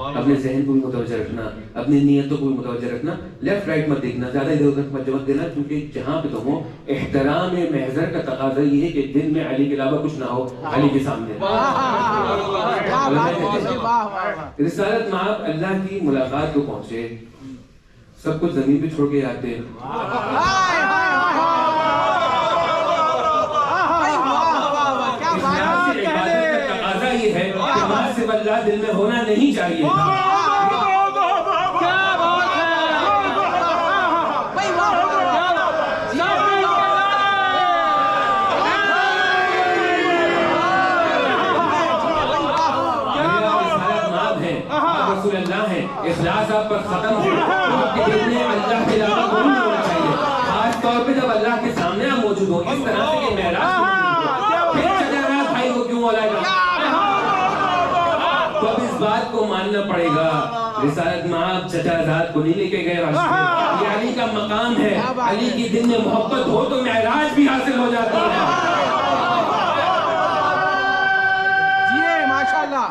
اپنے ذہن کو بھی متوجہ رکھنا اپنی نیتوں کو بھی متوجہ رکھنا لیفٹ رائٹ مت دیکھنا زیادہ ادھر ادھر مت جمع دینا کیونکہ جہاں پہ تم ہو احترام محضر کا تقاضا یہ ہے کہ دل میں علی کے علاوہ کچھ نہ ہو علی کے سامنے رسالت معاب اللہ کی ملاقات کو پہنچے سب کچھ زمین پہ چھوڑ کے آتے صرف اللہ دل میں ہونا نہیں چاہیے رسول اللہ ہے اخلاص آپ پر ختم ہو آپ کے دل میں اللہ کے علاوہ کوئی نہیں ہونا چاہیے خاص طور پہ جب اللہ کے سامنے آپ موجود ہو اس طرح سے کہ معراج پھر چلا بھائی کو کیوں مولا تو اب اس بات کو ماننا پڑے گا رسالت معاب چچا ذات کو نہیں لے کے گئے یہ علی کا مقام ہے علی کی دل میں محبت ہو تو معراج بھی حاصل ہو جاتا ہے جی ماشاءاللہ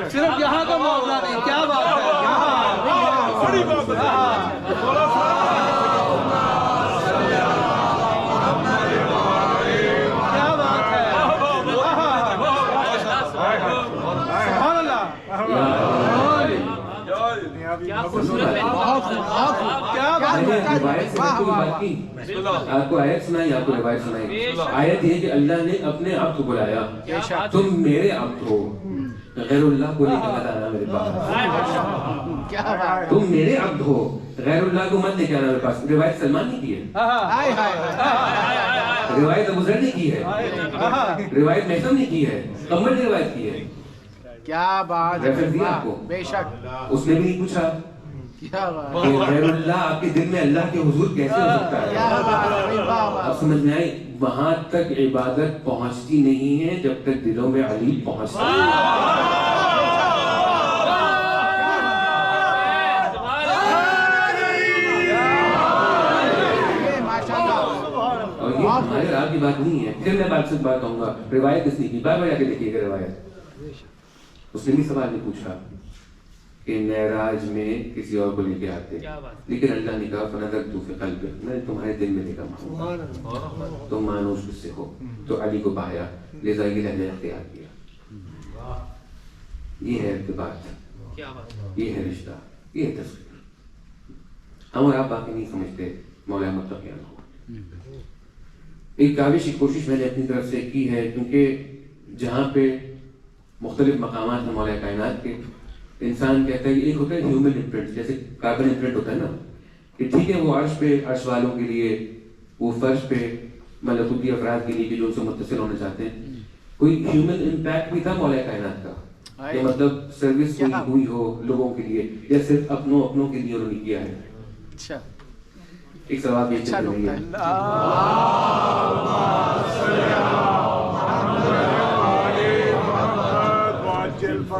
صرف یہاں کا معاملہ نہیں کیا بات ہے بڑی بات ہے کیا بات ہے سبحان اللہ آپ کو آیت سنائی آپ کو روایت سنائی آیت یہ کہ اللہ نے اپنے عبد کو بلایا تم میرے عبد ہو غیر اللہ کو لے کے مت آنا میرے پاس تم میرے عبد ہو غیر اللہ کو مت لے کے آنا میرے پاس روایت سلمان نے کی ہے روایت ابو ذر نے کی ہے روایت محسن نے کی ہے قمر نے روایت کی ہے کیا بات ہے بے شک اس نے بھی نہیں پوچھا کہ غیر اللہ آپ کے دل میں اللہ کے حضور کیسے ہو سکتا ہے آپ سمجھ میں آئی وہاں تک عبادت پہنچتی نہیں ہے جب تک دلوں میں علی پہنچتا اور یہ ہمارے آپ کی بات نہیں ہے پھر میں بات سے بات کہوں گا روایت اس نے کی بار بار جا کے دیکھیے گا روایت اس نے بھی سوال نہیں پوچھا کہ معراج میں کسی اور کو لے کے آتے لیکن اللہ نے کہا فنظرت فی قلبک میں تمہارے دل میں دیکھا محمد تم مانوس کس سے ہو تو علی کو پایا لہذا یہ لہجہ اختیار کیا یہ ہے ارتباط یہ ہے رشتہ یہ ہے تصویر ہم اور آپ باقی نہیں سمجھتے مولا متقیان کو ایک کاوش کی کوشش میں نے اپنی طرف سے کی ہے کیونکہ جہاں پہ مختلف مقامات ہیں مولا کائنات کے انسان کہتا ہے ایک ہوتا ہے ہیومن امپرنٹ جیسے کاربن امپرنٹ ہوتا ہے نا کہ ٹھیک ہے وہ عرش پہ عرش والوں کے لیے وہ فرش پہ ملکوتی افراد کے لیے کہ جو ان سے متصل ہونا چاہتے ہیں کوئی ہیومن امپیکٹ بھی تھا مولا کائنات کا کہ مطلب سروس ہوئی ہو لوگوں کے لیے یا صرف اپنوں کے لیے انہوں نے کیا ہے ایک سوال یہ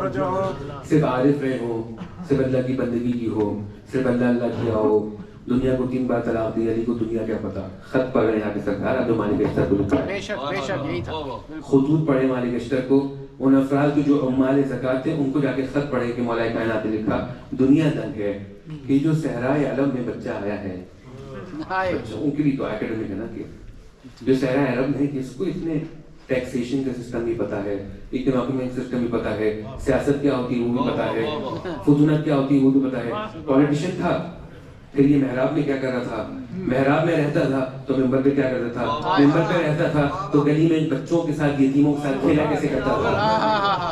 صرف عارف رہے ہو، صرف اللہ کی بندگی کی ہو، صرف اللہ اللہ کیا ہو، دنیا کو 3 بار طلاق دی، علی کو دنیا کیا پتا، خط پڑھ رہے ہیں آگے سرکار، اب جو مالک اشتر کو لکھا ہے، بے شک یہی تھا. خطوط پڑھے مالک اشتر کو، ان افراد کو جو عمال زکوٰۃ تھے ان کو جا کے خط پڑھے کہ مولا کائنات نے لکھا دنیا دنگ ہے کہ جو صحرائے علم میں بچہ آیا ہے، ان کے لیے تو اکیڈمک ہے نا کہ جو صحرائے عرب ہے کہ اس کو اتنے ٹیکسیشن کا سسٹم بھی پتا ہے، اکنامک سسٹم بھی پتا ہے، سیاست کیا ہوتی ہے وہ بھی پتا ہے، فضولت کیا ہوتی ہے وہ بھی پتا ہے، پولیٹیشین تھا، پھر یہ محراب میں کیا کر رہا تھا، محراب میں رہتا تھا تو ممبر پہ کیا کرتا تھا، ممبر پہ رہتا تھا تو گلی میں بچوں کے ساتھ یتیموں کے ساتھ کھیلا کیسے کرتا تھا.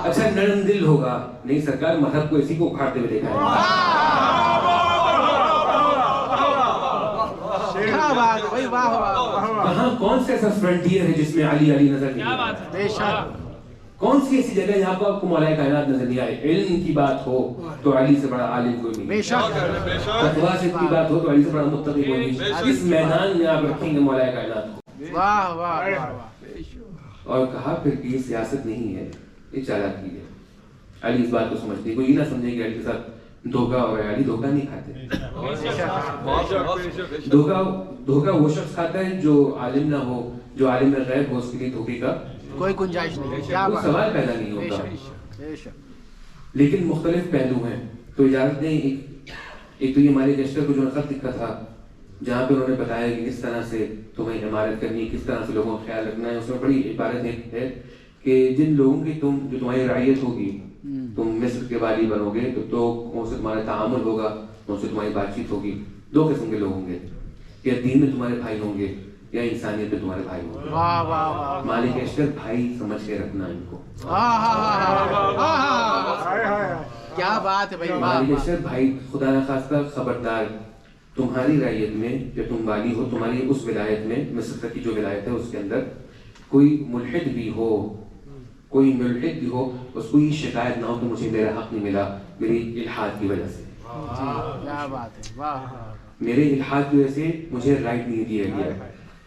اچھا نرم دل ہوگا، نہیں سرکار مذہب کو اسی کو اکھاڑتے ہوئے دیکھا ہے. کہاں کون سے ایسا فرنٹیئر ہے جس میں علی علی نظر نہیں آتا، کون سی ایسی جگہ جہاں پر آپ کو مولا کائنات نظر نہیں آئے. علم کی بات ہو تو علی سے بڑا عالم کوئی نہیں، تقویٰ سے کی بات ہو تو علی سے بڑا متقی کوئی نہیں. اس میدان میں آپ رکھیں گے مولا کائنات کو. اور کہا پھر کہ یہ سیاست نہیں ہے، یہ چالاکی ہے. علی اس بات کو سمجھتے ہیں، کوئی یہ نہ سمجھے کہ علی کے ساتھ دھوکہ ہو رہا ہے. علی دھوکہ نہیں کھاتے. دھوکہ وہ شخص کھاتا ہے جو عالم نہ ہو، جو عالم غیب ہو، اس کے لیے دھوکے کا کوئی گنجائش نہیں، کوئی سوال پیدا نہیں ہوتا. لیکن مختلف پہلو ہیں. تو اجازت دیں ایک تو یہ مالک اشتر کو جو خط لکھا تھا جہاں پہ انہوں نے بتایا کہ کس طرح سے تمہیں عمارت کرنی، کس طرح سے لوگوں کا خیال رکھنا ہے. اس میں بڑی عبارت ہے کہ جن لوگوں کی جو تمہاری رعیت ہوگی، تم مصر کے والی بنو گے تو ان سے تمہارا تعامل ہوگا، ان سے تمہاری بات چیت ہوگی. 2 قسم کے لوگ ہوں گے، یا دین میں تمہارے بھائی ہوں گے یا انسانیت میں تمہارے بھائی ہوں گے. مالک اشتر بھائی سمجھ کے رکھنا ان کو. کیا بات ہے بھائی. مالک اشتر بھائی خدا نخواستہ خبردار، تمہاری رعیت میں جب تم والی ہو، تمہاری اس ولایت میں، مصر کی جو ولایت ہے اس کے اندر کوئی ملحد بھی ہو، کوئی ملحد بھی ہو، اس کو یہ شکایت نہ ہو کہ مجھے میرا حق نہیں ملا میری الحاد کی وجہ سے. کیا بات ہے، واہ. میرے الحاد کی وجہ سے مجھے رائٹ نہیں دیا گیا،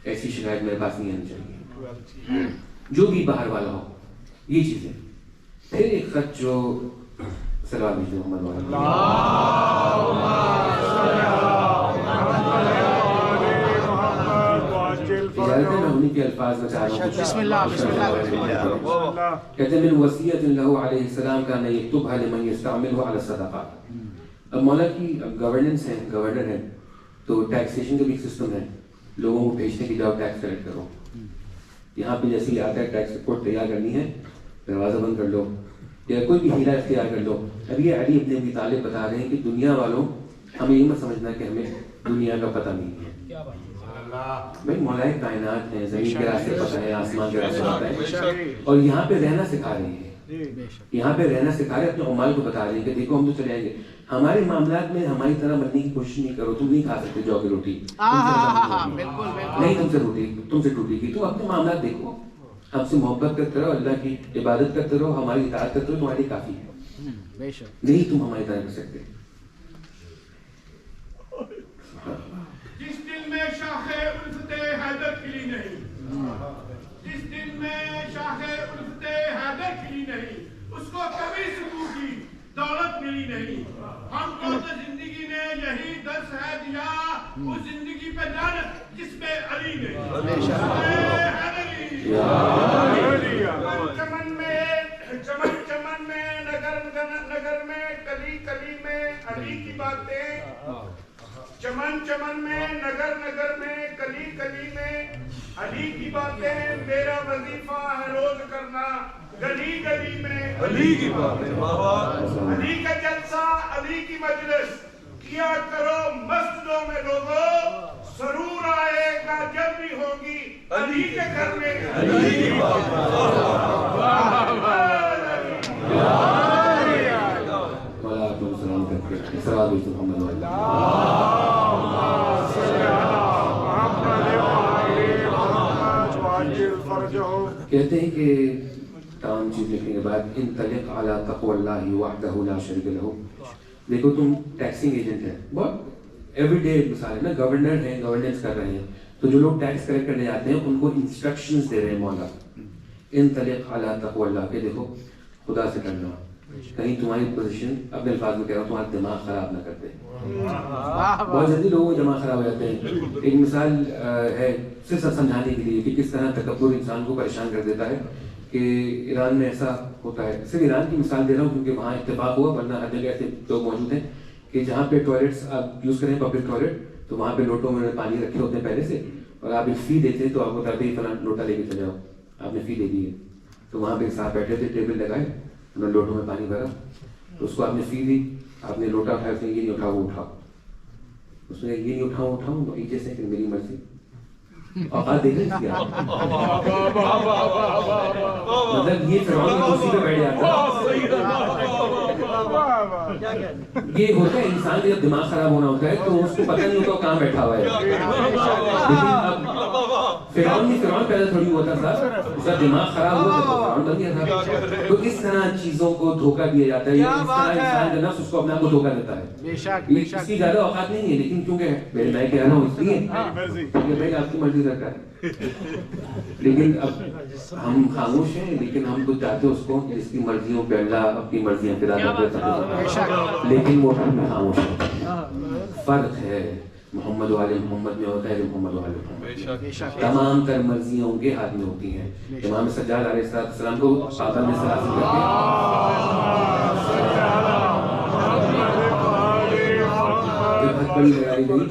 ایسی شکایت میرے پاس نہیں آنی چاہیے. جو بھی باہر والا ہو یہ چیزیں. پھر ایک خط جو صلوات بھیجو محمد والا، اجازت ہے میں انہیں کے الفاظ میں چاہ رہا ہوں. بسم اللہ بسم اللہ. کہتے ہیں من وصیت لہ علیہ السلام کان یکتبھا لمن یستعملہ علی الصدقات. اب مولا کی گورننس ہے، گورنر ہے تو ٹیکسیشن کا بھی سسٹم ہے، لوگوں کو بھیجنے کی جاؤ ٹیکس کلیکٹ کرو. یہاں پہ جیسے ہی آتا ہے ٹیکس رپورٹ تیار کرنی ہے، دروازہ بند کر لو یا کوئی بھی ہیلا اختیار کر لو. اب یہ علی ابن ابی طالب بتا رہے ہیں کہ دنیا والوں ہمیں یہ مت سمجھنا کہ ہمیں دنیا کا پتہ نہیں ہے. بھائی مولا کائنات ہے، زمین کے راستے پتہ ہے، آسمان کے راستے پتہ ہے، اور یہاں پہ رہنا سکھا رہے ہیں. یہاں پہ رہنا سکھا رہے، اپنے عمال کو بتا رہے ہیں کہ دیکھو ہم تو چلے آئیں گے، ہمارے معاملات میں ہماری طرح بننے کی کوشش نہیں کرو. تم نہیں کھا سکتے جو کی روٹی، نہیں تم سے روٹی تم سے ٹوٹے گی. تو اپنے معاملات دیکھو، ہم سے محبت کرتے رہو، اللہ کی عبادت کرتے رہو، ہماری اطاعت کرتے رہو، تمہاری کافی ہے. نہیں تم ہماری طرح کر سکتے. جس دل میں شاخ الفت حیدر کھلی نہیں، جس دل میں شاخ الفت حیدر کھلی نہیں، اس کو کبھی سکون کی دولت ملی نہیں. ہم کو تو زندگی نے یہی درس ہے دیا، اس زندگی پہ لعنت جس پہ علی نے. چمن چمن میں نگر میں کلی کلی میں علی کی باتیں، چمن چمن میں نگر میں کلی کلی میں علی کی باتیں. میرا وظیفہ ہے روز کرنا گلی گلی میں علی کی باتیں. علی کا جلسہ علی کی مجلس کیا کرو مسجدوں میں لوگوں، سرور آئے گا جب بھی ہوگی علی کے گھر میں علی کی باتیں. کہتے ہیں کہ تمام چیز لکھنے کے بعد انطلق علی تقوی اللہ وحدہ لا شریک لہ. دیکھو تم ٹیکسنگ ایجنٹ ہے، بہت ایوری ڈے مثال ہے نا، گورنر ہیں، گورننس کر رہے ہیں، تو جو لوگ ٹیکس کلیکٹ کرنے جاتے ہیں ان کو انسٹرکشنز دے رہے ہیں مولا. انطلق علی تقوی اللہ، کہ دیکھو خدا سے ڈرنا، کہیں تمہاری پوزیشن، اپنے الفاظ میں کہہ رہا ہوں، تمہارا دماغ خراب نہ کر دے. بہت جلدی لوگوں کا دماغ خراب ہو جاتے ہیں. ایک مثال ہے صرف سمجھانے کے لیے کہ کس طرح تکبر انسان کو پریشان کر دیتا ہے، کہ ایران میں ایسا ہوتا ہے. صرف ایران کی مثال دے رہا ہوں کیونکہ وہاں اتفاق ہوا، ورنہ ہر جگہ ایسے لوگ موجود ہیں کہ جہاں پہ ٹوائلٹس آپ یوز کریں پبلک ٹوائلٹ، تو وہاں پہ لوٹوں میں پانی رکھے ہوتے ہیں پہلے سے، اور آپ ایک فی دیتے ہیں تو آپ کو بتاتے ہیں فلاں لوٹا لے کے چلے جاؤ، آپ نے فی دے دی ہے. تو وہاں پہ صاحب بیٹھے تھے، ٹیبل لگائے، انہوں نے لوٹوں میں پانی بھرا، تو اس کو آپ نے فی دی، آپ نے لوٹا اٹھایا، اس نے یہ نہیں اٹھاؤ وہ اٹھاؤ، اس نے یہ نہیں اٹھاؤں نیچے سے، کہ میری مرضی. اوقات دیکھ رہے کیا مطلب یہ فرعون کی کرسی پہ بیٹھ جاتا. یہ ہوتا ہے انسان کا جب دماغ خراب ہونا ہوتا ہے تو اس کو پتہ نہیں ہوتا کہاں بیٹھا ہوا ہے. لیکن اب فرعون پیدا تھوڑی ہوا تھا صاحب، اس کا دماغ خراب ہوا تو فرعون بن گیا تھا. تو اس طرح چیزوں کو دھوکہ دیا جاتا ہے، اس طرح انسان کا نفس اس کو اپنے آپ کو دھوکہ دیتا ہے. اس کی زیادہ اوقات نہیں ہے، لیکن کیونکہ میں کہہ رہا ہوں اس لیے بھائی آپ کی مرضی رکھا ہے. لیکن اب ہم خاموش ہیں، لیکن ہم تو چاہتے اس کو جس کی مرضیوں پہ اللہ اپنی مرضیاں پیدا کرتا ہے، لیکن وہ خاموش ہے. فرق ہے محمد والے محمد میں ہوتا ہے محمد والے محمد. تمام تر مرضیاں ان کے ہاتھ میں ہوتی ہیں. امام سجاد علیہ السلام کو پابند میں سلاسل کر کے جب ہتھ کڑی لگائی گئی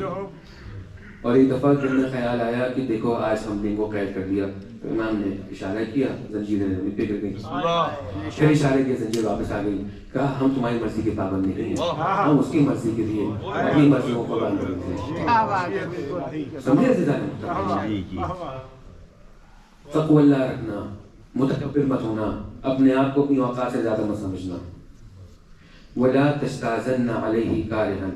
اور ایک دفعہ دل میں خیال آیا کہ دیکھو آج ہم نے ان کو قید کر دیا، تو امام نے اشارہ کیا، زنجیریں زمین پہ گر گئی. پھر اشارے کیا، زنجیر واپس آ گئی. کہا ہم تمہاری مرضی کے پابند نہیں ہیں، ہم اس کی مرضی کے لیے اپنی مرضیوں کو قربان کرتے ہیں. سمجھے عزیزان محترم؟ تقوی اللہ رکھنا، متکبر مت ہونا، اپنے آپ کو اپنی اوقات سے زیادہ مت سمجھنا. وَلَا تَسْتَأْذَنَّ عَلَيْهِ كَارِهًا،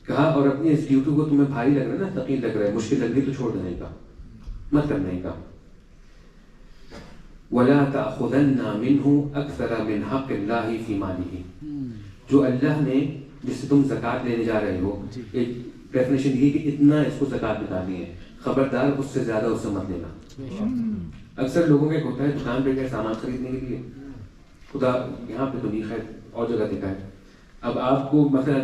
کہا اور اپنی اس ڈیوٹی کو تمہیں بھاری لگ رہا ہے نا، ثقیل لگ رہا ہے، مشکل لگ رہی ہے تو چھوڑ دینے کا، مت کرنے کا. وَلَا تَأْخُذَنَّ مِنْهُ أَكْثَرَ مِنْ حَقِّ اللَّهِ فِي مَالِهِ، جو اللہ نے جس سے تم زکوٰۃ لینے جا رہے ہو، ایک ڈیفینیشن یہ کہ اتنا اس کو زکوٰۃ نکالنی ہے، خبردار اس سے زیادہ اس سے مت لینا. اکثر لوگوں کا ایک ہوتا ہے دکان پہ گئے سامان خریدنے کے لیے، خدا یہاں پہ تو نہیں، خیر اور جگہ دیکھا ہے. اب آپ کو مثلا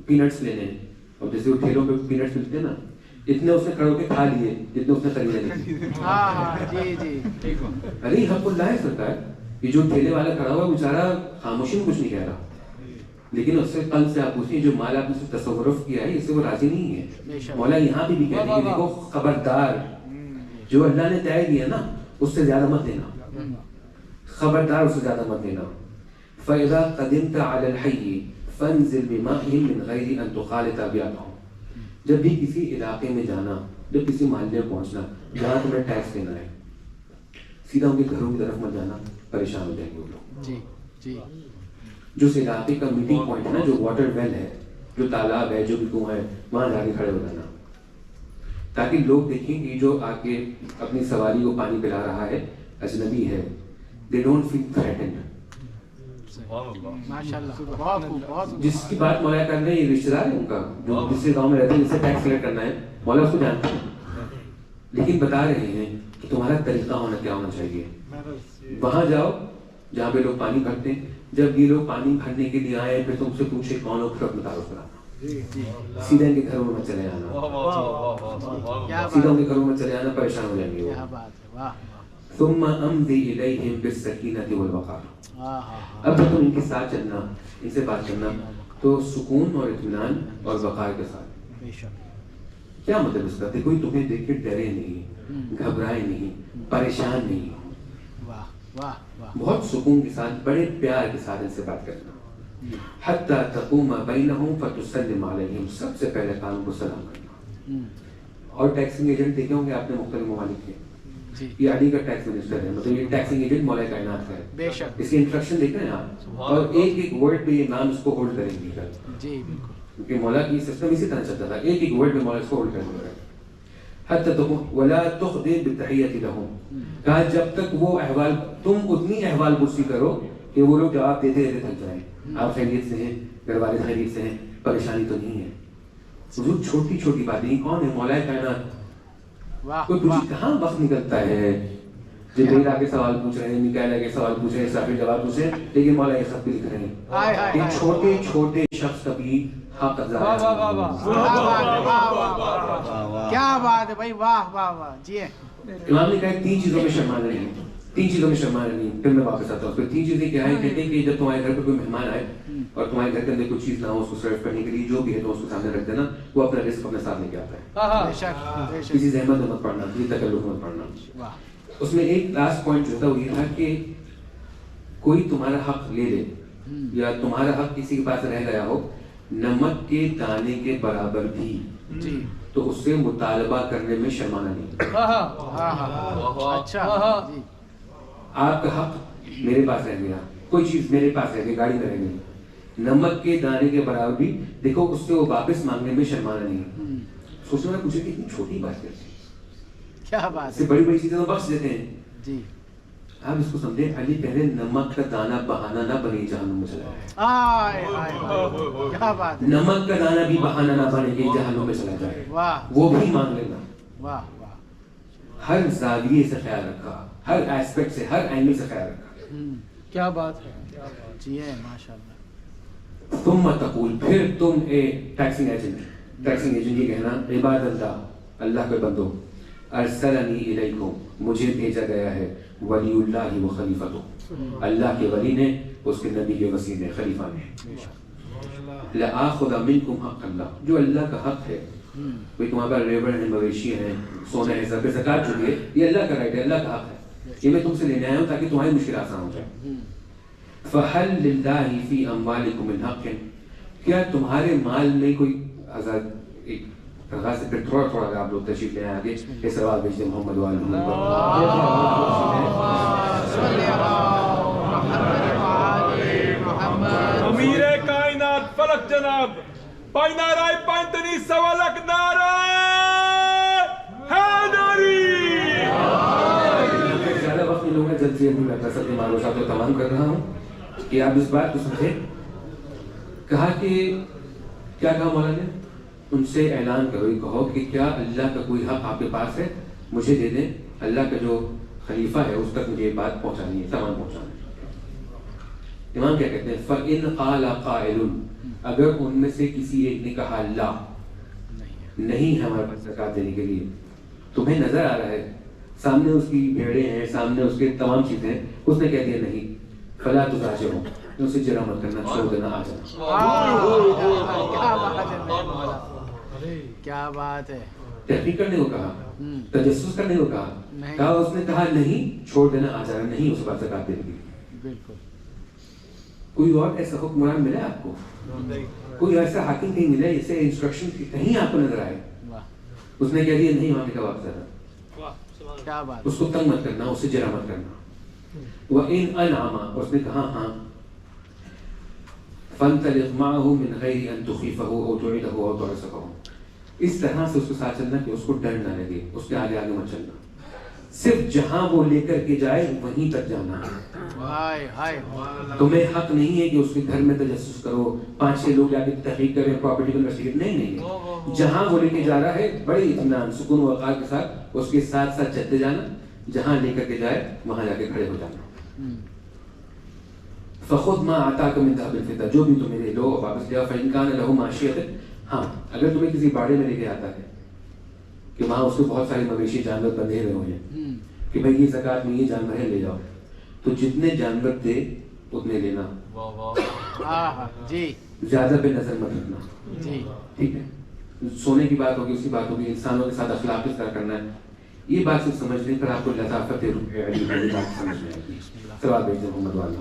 پینٹس لینے ہیں، اور جیسے وہ ٹھیلوں پہ پینٹس ملتے ہیں نا، اتنے اس نے کھڑے ہو کے کھا لیے جتنے اس نے خریدے نہیں. ارے حق اللہ ہے سرکار، یہ جو ٹھیلے والا کھڑا ہوا ہے بیچارہ خاموشی میں کچھ نہیں کہہ رہا، لیکن اس سے قلب سے آپ پوچھیں جو مال آپ نے سے تصرف کیا ہے اس سے وہ راضی نہیں ہے. مولا یہاں پہ بھی کہہ رہے ہیں دیکھو خبردار، جو اللہ نے طے کیا نا اس سے زیادہ مت دینا، خبردار اس سے زیادہ مت دینا. فَإِذَا قَدِمْتَ عَلَى الْحَيِّ فَانزِلْ بِمَاءٍ مِّنْ غَيْرِ أَن تُخَالِطَ بِأَبْهُمْ، جب بھی کسی علاقے میں جانا، جب کسی محلے میں پہنچنا جہاں تمہیں ٹیکس دینا ہے، سیدھا ان کے گھروں کی طرف مت جانا، پریشان ہو جائیں گے وہ لوگ. جو اس علاقے کا میٹنگ پوائنٹ ہے نا، جو واٹر ویل ہے، جو تالاب ہے، جو بھی کنواں ہے، وہاں جا کے کھڑے ہو جانا، تاکہ لوگ دیکھیں کہ جو آ کے اپنی سواری کو پانی پلا رہا ہے اجنبی ہے. They don't feel threatened. جس کی بات مولا کر رہے ہیں یہ رشتے دار ہے ان کا، جو جس سے گاؤں میں رہتے ہیں، جس سے ٹیکس کلیکٹ کرنا ہے، مولا اس کو جانتے ہیں، لیکن بتا رہے ہیں کہ تمہارا طریقہ ہونا کیا ہونا چاہیے. وہاں جاؤ جہاں پہ لوگ پانی بھرتے ہیں، جب یہ لوگ پانی بھرنے کے لیے آئے پھر تم سے پوچھے کون لوگ ٹرک متعارف کرانا، سیدھا ان کے گھروں میں چلے آنا، سیدھا ان کے گھروں میں چلے آنا، پریشان ہو جائیں گے وہ. ثم امضی الیہم بالسکینۃ والوقار، اب تم ان کے ساتھ چلنا، ان سے بات کرنا تو سکون اور اطمینان اور وقار کے ساتھ. کیا مطلب اس کا؟ دیکھو تمہیں دیکھ کے ڈرے نہیں، گھبرائے نہیں، پریشان نہیں، بہت سکون کے ساتھ، بڑے پیار کے ساتھ ان سے بات کرنا. حتی تقوم بینہم فتسلم علیہم، سب سے پہلے کام کو سلام کرنا. اور ٹیکسنگ ایجنٹ دیکھے ہوں گے آپ نے مختلف ممالک کے، یہ علی کا ٹیکس منسٹر ہے، مطلب یہ ٹیکسنگ ایجنٹ مولا کائنات کا ہے. اس کی انسٹرکشن دیکھ رہے ہیں آپ، اور ایک ایک ورڈ پہ یہ نام اس کو ہولڈ کریں گے، کیونکہ مولا کی سسٹم اسی طرح چلتا تھا، ایک ایک ورڈ پہ مولا اس کو ہولڈ کریں گے. حتی تقوم ولا تخدع بالتحیۃ لهم، کہا جب تک وہ احوال، تم اتنی احوال پرسی کرو کہ وہ لوگ جواب دیتے دیتے تھک جائیں. آپ خیریت سے ہیں، گھر والے خیریت سے ہیں، پریشانی تو نہیں ہے. حضور چھوٹی چھوٹی باتیں، کون ہے مولا کائنات، کوئی پوچھے کہاں وقت نکلتا ہے، جبرائیل آ کے سوال پوچھ رہے ہیں، میکائیل آ کے سوال پوچھ رہے ہیں، اسرافیل جواب پوچھ رہے ہیں، لیکن مولا یہ سب بھی لکھ رہے ہیں کہ چھوٹے چھوٹے شخص کبھی حق ضائع کیا بات ہے بھائی، واہ واہ واہ. جی امام نے کہا تین چیزوں میں شرمانا نہیں، تین چیزوں میں شرمانا نہیں. پھر میں واپس آتا ہوں. پھر تین چیزیں کیا ہیں؟ کہتے ہیں کہ جب تمہارے گھر پہ کوئی مہمان آئے اور تمہارے گھر کے اندر کوئی چیز نہ ہو، اس کو سرو کرنے کے لیے جو بھی ہے تو اس کو سامنے رکھ دینا. وہ اپنا رزق اپنے ساتھ لے کے آتا ہے. کسی زحمت میں مت پڑنا، کسی تکلف مت پڑنا. اس میں ایک لاسٹ پوائنٹ جو تھا وہ یہ تھا کہ کوئی تمہارا حق لے لے یا تمہارا حق کسی کے پاس رہ گیا ہو، نمک کے دانے کے برابر بھی، تو اس سے مطالبہ کرنے میں شرمانا نہیں. اچھا. آپ کا حق میرے پاس رہ گیا، کوئی چیز میرے پاس رہ گئی، گاڑی میں رہ گئی، نمک کے دانے کے برابر بھی، دیکھو اس سے وہ واپس مانگنے میں شرمانا نہیں. سوچنے والا پوچھے کہ اتنی چھوٹی بات ہے، کیا بات اس سے بڑی بڑی چیزیں تو بخش دیتے ہیں. جی آپ اس کو سمجھے، علی پہلے نمک کا دانہ بہانہ نہ بنے جہنم میں چلا جائے. کیا بات ہے. نمک کا دانہ بھی بہانہ نہ بنے کہ جہنم میں چلا جائے، واہ وہ بھی مانگ لینا. واہ واہ. ہر زاویے سے خیال رکھا، ہر ایسپیکٹ سے، ہر اینگل سے خیال رکھا. کیا بات ہے. جی ہے ماشاء اللہ. ثم تقول، پھر تم ٹیکسنگ ایجنٹ یہ کہنا، عباد اللہ، اللہ کے بندو، ارسلنی الیکم، مجھے بھیجا گیا ہے، ولی اللہ و خلیفتہ، اللہ کے ولی نے، اس کے نبی کے وسیع نے، خلیفہ نے. لآخذ منکم حق اللہ، جو اللہ کا حق ہے. کوئی تمہارے پاس ریور ہیں، مویشی ہیں، سونا ہے، زکوٰۃ جو بھی ہے، یہ اللہ کا رائٹ ہے، اللہ کا حق ہے. یہ میں تم سے لینے آیا ہوں تاکہ تمہاری مشکل آسان ہو جائے. فَهَلْ لِلَّهِ فِي أَمْوَالِكُمْ مِنْ حَقٍ، کیا تمہارے مال میں کوئی آزاد ایک کاغذ سے پھر تھوڑا تھوڑا اگر آپ لوگ تشریف لے آئیں آگے، یہ سوال بھیجتے محمد والد امیر کائنات فلک جناب پائنارائے پائنتنی سوالک نارائے حیدری. زیادہ وقت نہیں لوں گا، جلد سے جلد میں اپنا سب معلوم صاحب کو تمام کر رہا ہوں کہ آپ اس بات کو سمجھیں. کہا کہ کیا کہا مولا نے؟ ان سے اعلان کرو، یہ کہو کہ کیا اللہ کا کوئی حق آپ کے پاس ہے، مجھے دے دیں. اللہ کا جو خلیفہ ہے اس تک مجھے یہ بات پہنچانی ہے، سامان پہنچانا ہے. امام کیا کہتے ہیں؟ فَإِنْ قَالَ قَائِلٌ، اگر ان میں سے کسی ایک نے کہا لا، نہیں ہے ہمارے پاس زکوٰۃ دینے کے لیے، تمہیں نظر آ رہا ہے سامنے اس کی بھیڑیں ہیں، سامنے اس کے تمام چیزیں ہیں، اس نے کہہ دیا نہیں، فَلَا تُزَاجِرْهُمْ، اسے جرا مت کرنا، چھوڑ دینا، آ جانا. کیا بات ہے. تحقیق کرنے کو کہا، تجسس کرنے کو کہا اس نے کہا نہیں، چھوڑ دینا، آ جانا، نہیں اس بات زکوٰۃ دینے کی. بالکل. کوئی اور ایسا حکم قرآن ملا آپ کو؟ کوئی ایسا حاکم کہیں ملا جسے انسٹرکشن کہیں آپ کو نظر آئے؟ اس نے کہہ دیا نہیں، وہاں کا واپس آنا. کیا بات. اس کو تنگ مت کرنا، اسے جرا مت کرنا. وَإِنْ أَنْعَمَ، اس نے کہا ہاں، فَانْطَلِقْ مَعَهُ مِنْ غَيْرِ أَنْ تُخِيفَهُ أَوْ تُعِدَهُ أَوْ تُعْسِفَهُ، اس طرح سے اس کے ساتھ چلنا کہ اس کو ڈر نہ لگے، اس کے آگے آگے مت چلنا، صرف جہاں وہ لے کر کے جائے وہیں تک جانا ہے. تمہیں حق نہیں ہے کہ اس کے گھر میں تجسس کرو، 5-6 لوگ جا کے تحقیق کریں، پراپرٹی کو انویسٹیگیٹ، نہیں. جہاں وہ لے کے جا رہا ہے بڑے اطمینان، سکون و وقار کے ساتھ اس کے ساتھ ساتھ چلتے جانا، جہاں لے کر کے جائے وہاں جا کے کھڑے ہو جانا. فَخُذْ مَا آتَاكَ مِنْ ذَهَبٍ فِضَّةٍ، جو بھی تمہیں لو واپس لے آؤ. فَإِنْ كَانَ لَهُ مَاشِيَةٌ، ہاں اگر تمہیں کسی باڑے میں لے کے آتا ہے کہ وہاں اس کو بہت سارے مویشی جانور بندھے ہوئے ہیں کہ بھائی یہ زکوٰۃ میں یہ جانور ہے، لے جاؤ، تو جتنے جانور تھے اتنے لینا، جی زیادہ پہ نظر مت رکھنا. جی ٹھیک ہے. سونے کی بات ہوگی، اسی بات ہوگی، انسانوں کے ساتھ اخلاق کس طرح کرنا ہے، یہ بات صرف سمجھنے پر آپ کو لطافت علی والی بات سمجھ میں آئے گی. سوال بھیجتے محمد والی.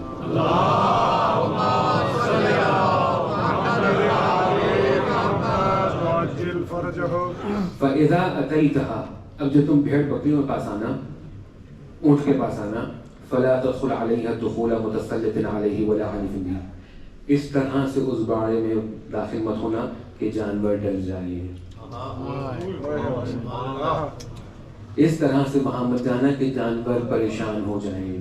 فَإِذَا أَتَيْتَهَا، اب جو تم بھیڑ بکریوں کے پاس آنا، اونٹ کے پاس آنا، فَلَا تَدْخُلْ عَلَيْهَا دُخُولَ مُتَسَلِّطٍ عَلَيْهِ وَلَا عَنِفٍ بِهِ، اس طرح سے اس باڑے میں داخل مت ہونا کہ جانور ڈر جائیں. اس طرح سے وہاں مت جانا کہ جانور پریشان ہو جائیں.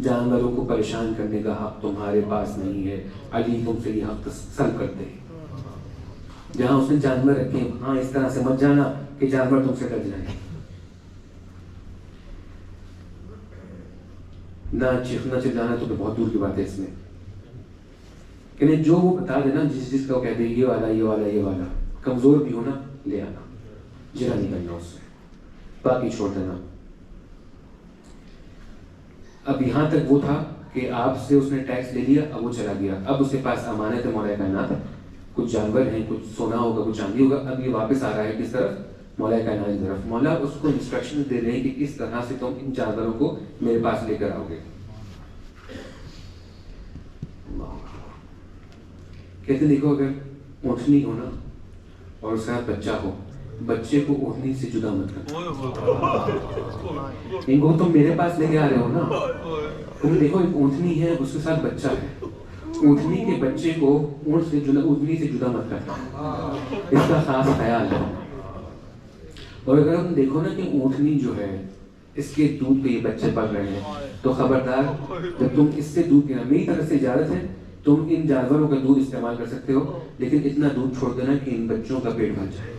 جانوروں کو پریشان کرنے کا حق تمہارے پاس نہیں ہے، علی تم سے یہ حق سلب کرتے ہیں. جہاں اس نے جانور رکھے ہاں اس طرح سے مت جانا کہ جانور تم سے ڈر جائیں. نہ چیخنا چلانا تو بہت دور کی بات ہے اس میں. کہ جو وہ بتا دینا جس کا وہ کہتے ہیں یہ والا یہ والا یہ والا, کمزور بھی ہونا لے آنا, جرا نہیں کرنا اس سے, باقی چھوڑ دینا. اب یہاں تک وہ تھا کہ آپ سے اس نے ٹیکس لے لیا, اب وہ چلا گیا. اب اس کے پاس امانت ہے مولا کائنات, کچھ جانور ہیں, کچھ سونا ہوگا, کچھ چاندی ہوگا. اب یہ واپس آ رہا ہے کس طرف؟ مولا کائنات کی طرف. مولا اس کو انسٹرکشن دے رہے ہیں کہ کس طرح سے تم ان جانوروں کو میرے پاس لے کر آؤ گے. کہتے دیکھو اگر اونٹنی ہو نا اور اس کے ساتھ بچہ ہو, بچے کو اونٹنی سے جدا مت کرنا. ان کو تم میرے پاس لے کے آ رہے ہو نا, تم دیکھو ایک اونٹنی ہے, اس کے ساتھ بچہ ہے, اونٹنی کے بچے کو اونٹنی سے جدا مت کرنا, اس کا خاص خیال ہے. اور اگر ہم دیکھو نا کہ اونٹنی جو ہے اس کے دودھ پہ یہ بچے پل رہے ہیں, تو خبردار جب تم اس سے دودھ پینا, میری طرف سے اجازت ہے, تم ان جانوروں کا دودھ استعمال کر سکتے ہو, لیکن اتنا دودھ چھوڑ دینا کہ ان بچوں کا پیٹ بھر جائے.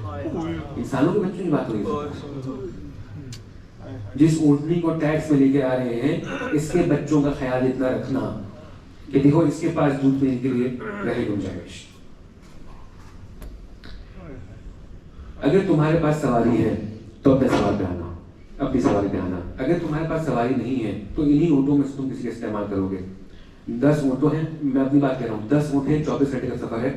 انسانوں کے بچوں کی بات ہو رہی ہے. جس اونٹنی کو ٹیکس میں لے کے آ رہے ہیں, اس کے بچوں کا خیال اتنا رکھنا کہ دیکھو اس کے پاس دودھ پینے کے لیے رہے گنجائش. اگر تمہارے پاس سواری ہے تو اپنے سوار پہ آنا, اپنی سواری پہ آنا. اگر تمہارے پاس سواری نہیں ہے تو انہی اونٹوں میں سے تم کسی کا استعمال کرو گے. 10 اونٹوں ہیں, میں اپنی بات کہہ رہا ہوں, 10 اونٹ ہیں, 24 گھنٹے کا سفر ہے.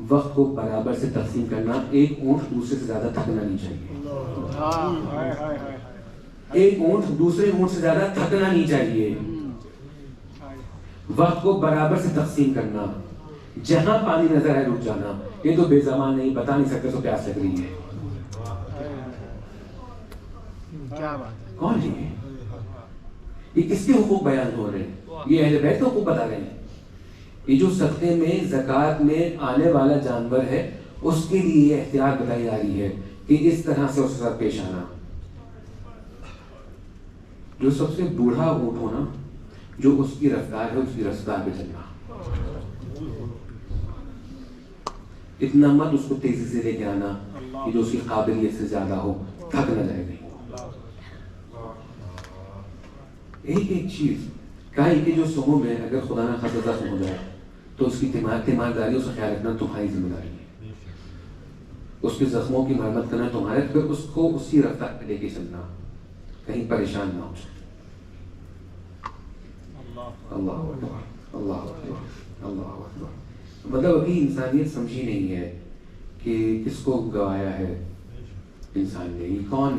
وقت کو برابر سے تقسیم کرنا, ایک اونٹ دوسرے سے زیادہ تھکنا نہیں چاہیے. ایک اونٹ دوسرے اونٹ سے زیادہ تھکنا نہیں چاہیے. وقت کو برابر سے تقسیم کرنا, جہاں پانی نظر ہے رک جانا. یہ تو بے زبان نہیں, بتا نہیں سکتے تو پیاس لگ رہی ہے. کون ہے یہ کس کے حقوق بیان ہو رہے ہیں؟ یہ اہل بیت کے حقوق بتا رہے ہیں. یہ جو صدقے میں زکوٰۃ میں آنے والا جانور ہے, اس کے لیے یہ احتیاط بتائی جا رہی ہے کہ اس طرح سے اس کے ساتھ پیش آنا. جو سب سے بوڑھا اونٹ ہونا, جو اس کی رفتار ہے اس کی رفتار پہ چلنا. اتنا مت اس کو تیزی سے لے کے آنا کہ جو اس کی قابلیت سے زیادہ ہو, تھک نہ جائے. نہیں, ایک ایک چیز کہیں کہ جو سمو میں اگر خدا نہ خاصہ زخم ہو جائے تو اس کی تیمارداری, اس کا خیال رکھنا تمہاری ذمہ داری ہے. اس کے زخموں کی مرمت کرنا تمہارے, پھر اس کو اسی رفتار پہ لے کے چلنا, کہیں پریشان نہ ہو جائے. اللہ اکبر, اللہ اکبر, اللہ اکبر. مطلب ابھی انسانیت سمجھی نہیں ہے کہ کس کو گوایا ہے انسان نے, یہ کون,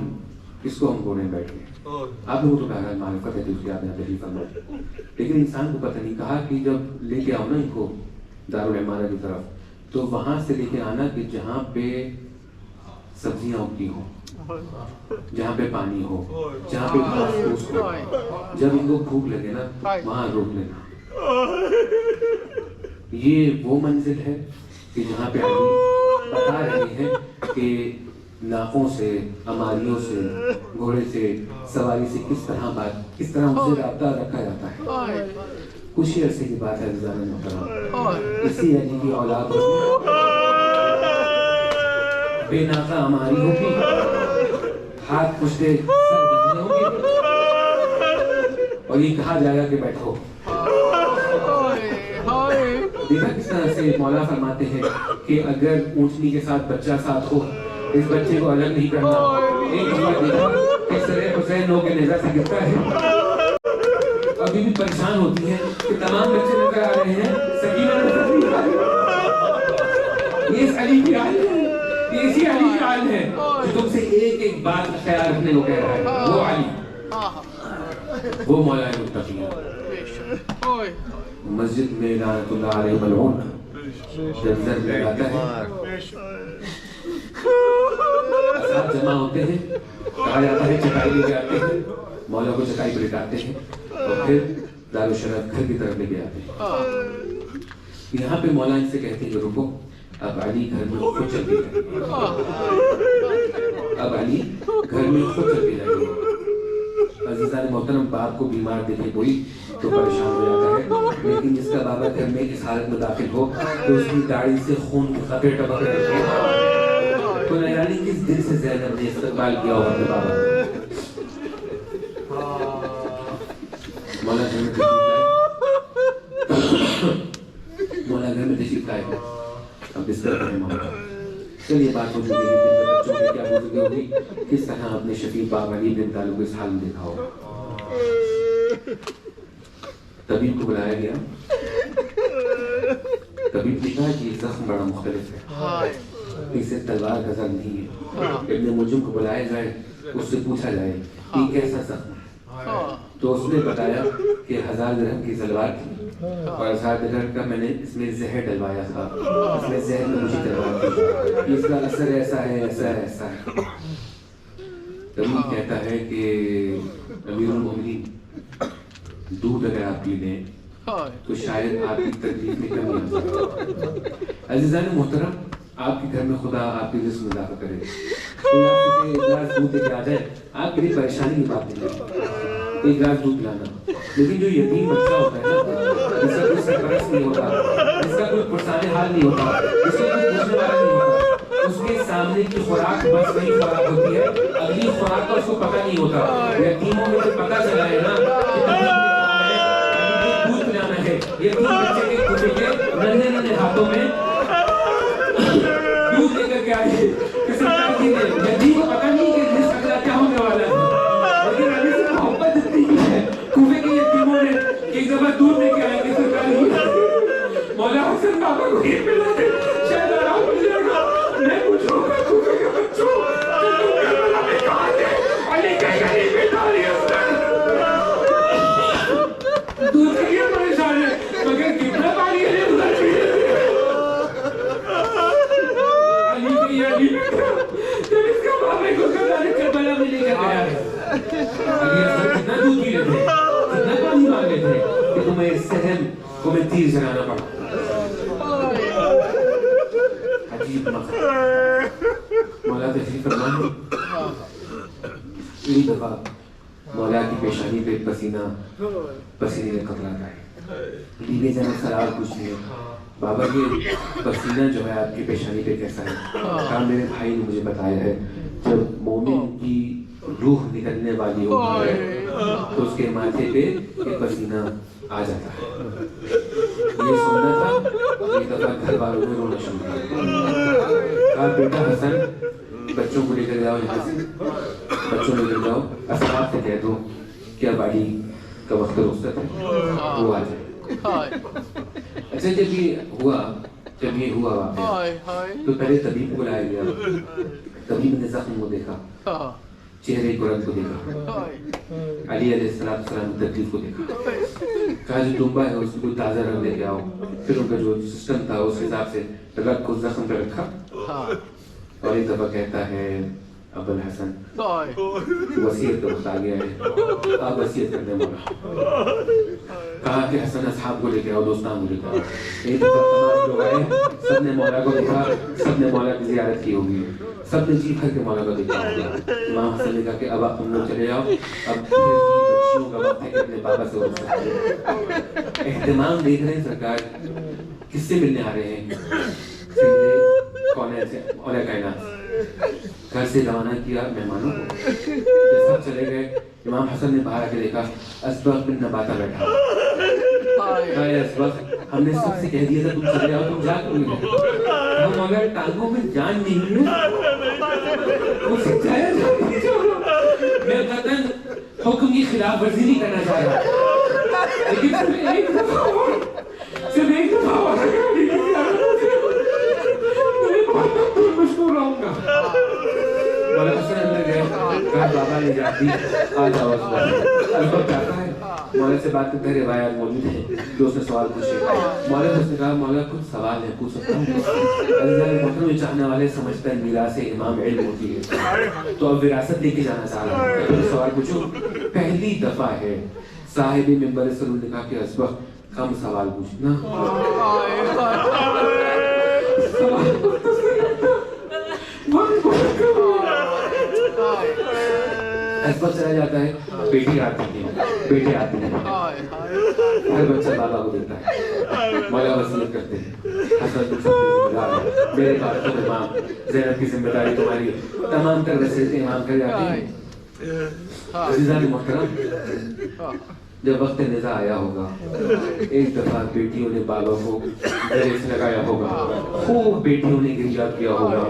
کس کو ہم بولنے بیٹھ گئے. آپ لوگوں کو تو بہرحال معرفت ہے, دوسری آپ نے تشریف فرمائی, لیکن انسان کو پتہ نہیں. کہا کہ جب لے کے آؤ نا ان کو دارالعمارہ کی طرف, تو وہاں سے لے کے آنا کہ جہاں پہ سبزیاں اگتی ہوں, جہاں پہ پانی ہو, جہاں پہ گھاس پھوس ہو. جب ان کو بھوک لگے نا وہاں روک لینا. یہ وہ منزل ہے کہ جہاں پہ علی بتا رہے ہیں کہ ناقوں سے, اماریوں سے, گھوڑے سے, سواری سے کس طرح کس طرح ان سے رابطہ رکھا جاتا ہے. کچھ ہی عرصے کی بات ہے عزیزان محترم, اسی علی کی اولاد ہوگی, بے ناقہ اماری ہوگی, ہاتھ پشتے سر بندھے ہوگی, اور یہ کہا جائے گا کہ بیٹھو. دیکھا کس طرح سے مولا فرماتے ہیں کہ اگر اونٹنی کے ساتھ بچہ ساتھ ہو, اس بچے کو الگ نہیں کرنا. ایک بار دیکھا کہ سر حسین ہو کے نیزہ سے گرتا ہے, ابھی بھی پریشان ہوتی ہے کہ تمام بچے نظر آ رہے ہیں, سکینہ نظر نہیں آ رہی. یہ اس علی کی حال ہے, یہ اسی علی کی حال ہے جو تم سے ایک ایک بات کا خیال رکھنے کو کہہ رہا ہے. وہ علی, وہ مولا متقی. مسجد میں لعنت اللہ علیہ ملعون جب ضرب لگاتا ہے, اساتذہ جمع ہوتے ہیں, کہا جاتا ہے چٹائی لے کے آتے ہیں, مولا کو چٹائی پہ لٹاتے ہیں اور پھر دارالشریف گھر کی طرف لے کے آتے ہیں. یہاں پہ مولا ان سے کہتے ہیں کہ رکو, اب علی گھر میں خود چل کے جائیں گے, اب علی گھر میں خود چل کے جائیں گے. عزیزان محترم, باپ کو بیمار دیکھے کوئی تو پریشان ہو جاتا ہے, لیکن جس کا بابا گھر میں اس حالت میں داخل ہو تو اس کی داڑھی سے خون کی قطرے ٹپک رہے ہیں, تو نہ جانے کس دل سے زینب نے استقبال کیا ہوگا اپنے بابا. مولا گھر میں تشریف لائے اب بستر کریں مولا. چلیے بات ہو چکی ہے کہ بچوں کی کیا گزری ہوگی, کس طرح اپنے شفیع باپ علی بن طالب کو اس حال میں دیکھا ہوگا. طبیب کو بلایا گیا. طبیب نے کہا کہ یہ زخم بڑا مختلف ہے, اسے تلوار کا زخم نہیں ہے. ابن ملجم کو بلایا جائے, اس سے پوچھا جائے کہ کیسا زخم ہے. تو اس نے بتایا کہ 1000 درہم کی تلوار تھی اور 1000 درہم کا میں نے اس میں زہر ڈلوایا تھا, اس میں زہر میں مجھے تلوار تھی, اس کا اثر ایسا ہے ایسا ہے ایسا ہے. طبیب کہتا ہے کہ امیر المومنین, دودھ اگر آپ پی لیں تو شاید آپ کی تکلیف میں کمی آ سکے. عزیزان محترم, آپ کے گھر میں خدا آپ کے رزق میں اضافہ کرے. کوئی آپ سے ایک گلاس دودھ لے کے آ جائے, آپ کے لیے پریشانی کی بات نہیں ہے ایک گلاس دودھ پلانا, لیکن جو یتیم بچہ ہوتا ہے نا, جس کا کوئی سرپرست نہیں ہوتا, جس کا کوئی پرسان حال نہیں ہوتا, جس کو کوئی پوچھنے والا نہیں ہوتا, اس کے سامنے کی خوراک بس وہی خوراک ہوتی ہے, اگلی خوراک کا اس کو پتہ نہیں ہوتا. یتیموں میں جو پتہ چلا ہے نا دودھ پلانا ہے, یتیم بچے کے کھوٹے کے ننھے ننھے ہاتھوں میں دودھ لے کر کے آئے کہ سرکار جی نے یتیم کو پتہ نہیں کہ رزق اگلا کیا ہونے والا ہے, لیکن ابھی سے محبت اتنی کی ہے کوفے کے یتیموں نے ایک دفعہ دودھ لے کے آئے کہ سرکار جی مولا حسن بابا کو یہ ملا دے, شاید آرام مل جائے گا. میں پوچھوں گا کوفے کے بچوں کربلا میں کہاں تھے, علی کے غریب بیٹاری حسن دودھ کے لیے پریشان ہے, مگر کتنا پانی ہے ادھر پی علی کے یہ علی بیٹا جب اس کا باپ کو کربلا میں لے کر گیا ہے. علی حسن کتنا دودھ پی لیتے, کتنا پانی مانگ لیتے کہ تمہیں سہم کو میں تیر چلانا پڑا. عجیب مقام. مولا تشریف فرمائے. ایک دفعہ مولا کی پیشانی پہ پسینے میں قطرات آئے. بیوی جناب سلام پوچھتی ہے, بابا یہ پسینہ جو ہے آپ کی پیشانی پہ کیسا ہے؟ کہا میرے بھائی نے مجھے بتایا ہے جب مومن کی روح نکلنے والی ہوتی ہے تو اس کے ماتھے پہ ایک پسینہ آ جاتا ہے. یہ سننا تھا, ایک دفعہ گھر والوں نے رونا شروع کیا. کہا بیٹا حسن بچوں کو لے کر جاؤ, یہاں سے بچوں لے کر جاؤ, اسباب سے کہہ دو کیا باڑی کا وقت رخصت ہے وہ آ جائے. اچھا جب یہ ہوا تو پہلے طبیب کو بلایا گیا. طبیب نے زخم کو دیکھا, چہرے کو رنگ کو دیکھا, علی علیہ السلام تکلیف کو دیکھا. کہا جو ڈوبا ہے اس کو کوئی تازہ رنگ لے کے آؤ. پھر ان کا جو سسٹم تھا اس حساب سے رنگ کو زخم پہ رکھا. اور ایک دفعہ کہتا ہے ابو الحسن وصیت کا وقت آ گیا ہے, آپ وصیت کر دیں مولا. کہا کہ حسن اصحاب کو لے کے آؤ, دوستان کو لے کے آؤ. ایک دفعہ تمام لوگ آئے, سب نے مولا کو دیکھا, سب نے مولا کی زیارت کی ہوگی, سب نے جی بھر کے مولا کو دیکھا ہوگا. امام حسن نے کہا کہ اب آپ تم لوگ چلے جاؤ, اب بچیوں کا وقت ہے کہ اپنے بابا سے رخصت کریں. اہتمام دیکھ رہے ہیں سرکار کس سے ملنے آ رہے ہیں, اولیاء کائنات. گھر سے روانہ کیا مہمانوں کو, سب چلے گئے. امام حسن نے باہر آ کے دیکھا اسبغ بن نباتہ بیٹھا. کہا اے اسبغ ہم نے سب سے کہہ دیا تھا تم چلے آؤ, تم جا کیوں نہیں گئے؟ ہم اگر ٹانگوں میں جان نہیں ہے وہ سچایا جاتی ہے. میں قطعاً حکم کی خلاف ورزی نہیں کرنا چاہ رہا, لیکن صرف ایک دفعہ مشکور رہوں گا. مولا حسن اندر گئے, کہا بابا نے جاتی آ جاؤ. اسبغ جاتا ہے, مولا سے بات کرتے ہیں, روایات موجود ہیں جو اس نے سوال پوچھے. مولا نے اس نے کہا مولا کچھ سوال ہے پوچھ سکتا ہوں؟ عزیزان محترم چاہنے والے سمجھتا ہے میراث امام علم ہوتی ہے, تو اب وراثت لے کے جانا چاہ رہا ہوں. سوال پوچھو. پہلی دفعہ ہے صاحب منبر رسول نے کہا کہ اسبغ کم سوال پوچھنا. اسبغ چلا جاتا ہے, بیٹی آتی ہے, بیٹے آتے ہیں, ہر بچہ بابا کو دیتا ہے. مولا وصیت کرتے ہیں حسن میرے پاس خود امام زینب کی ذمہ داری تمہاری ہے, تمام تر وصیتیں امام کر جاتے ہیں. عزیزان محترم جب وقت نزاع آیا ہوگا ایک دفعہ بیٹیوں نے بابا کو گلے سے لگایا ہوگا، خوب بیٹیوں نے گریا کیا ہوگا،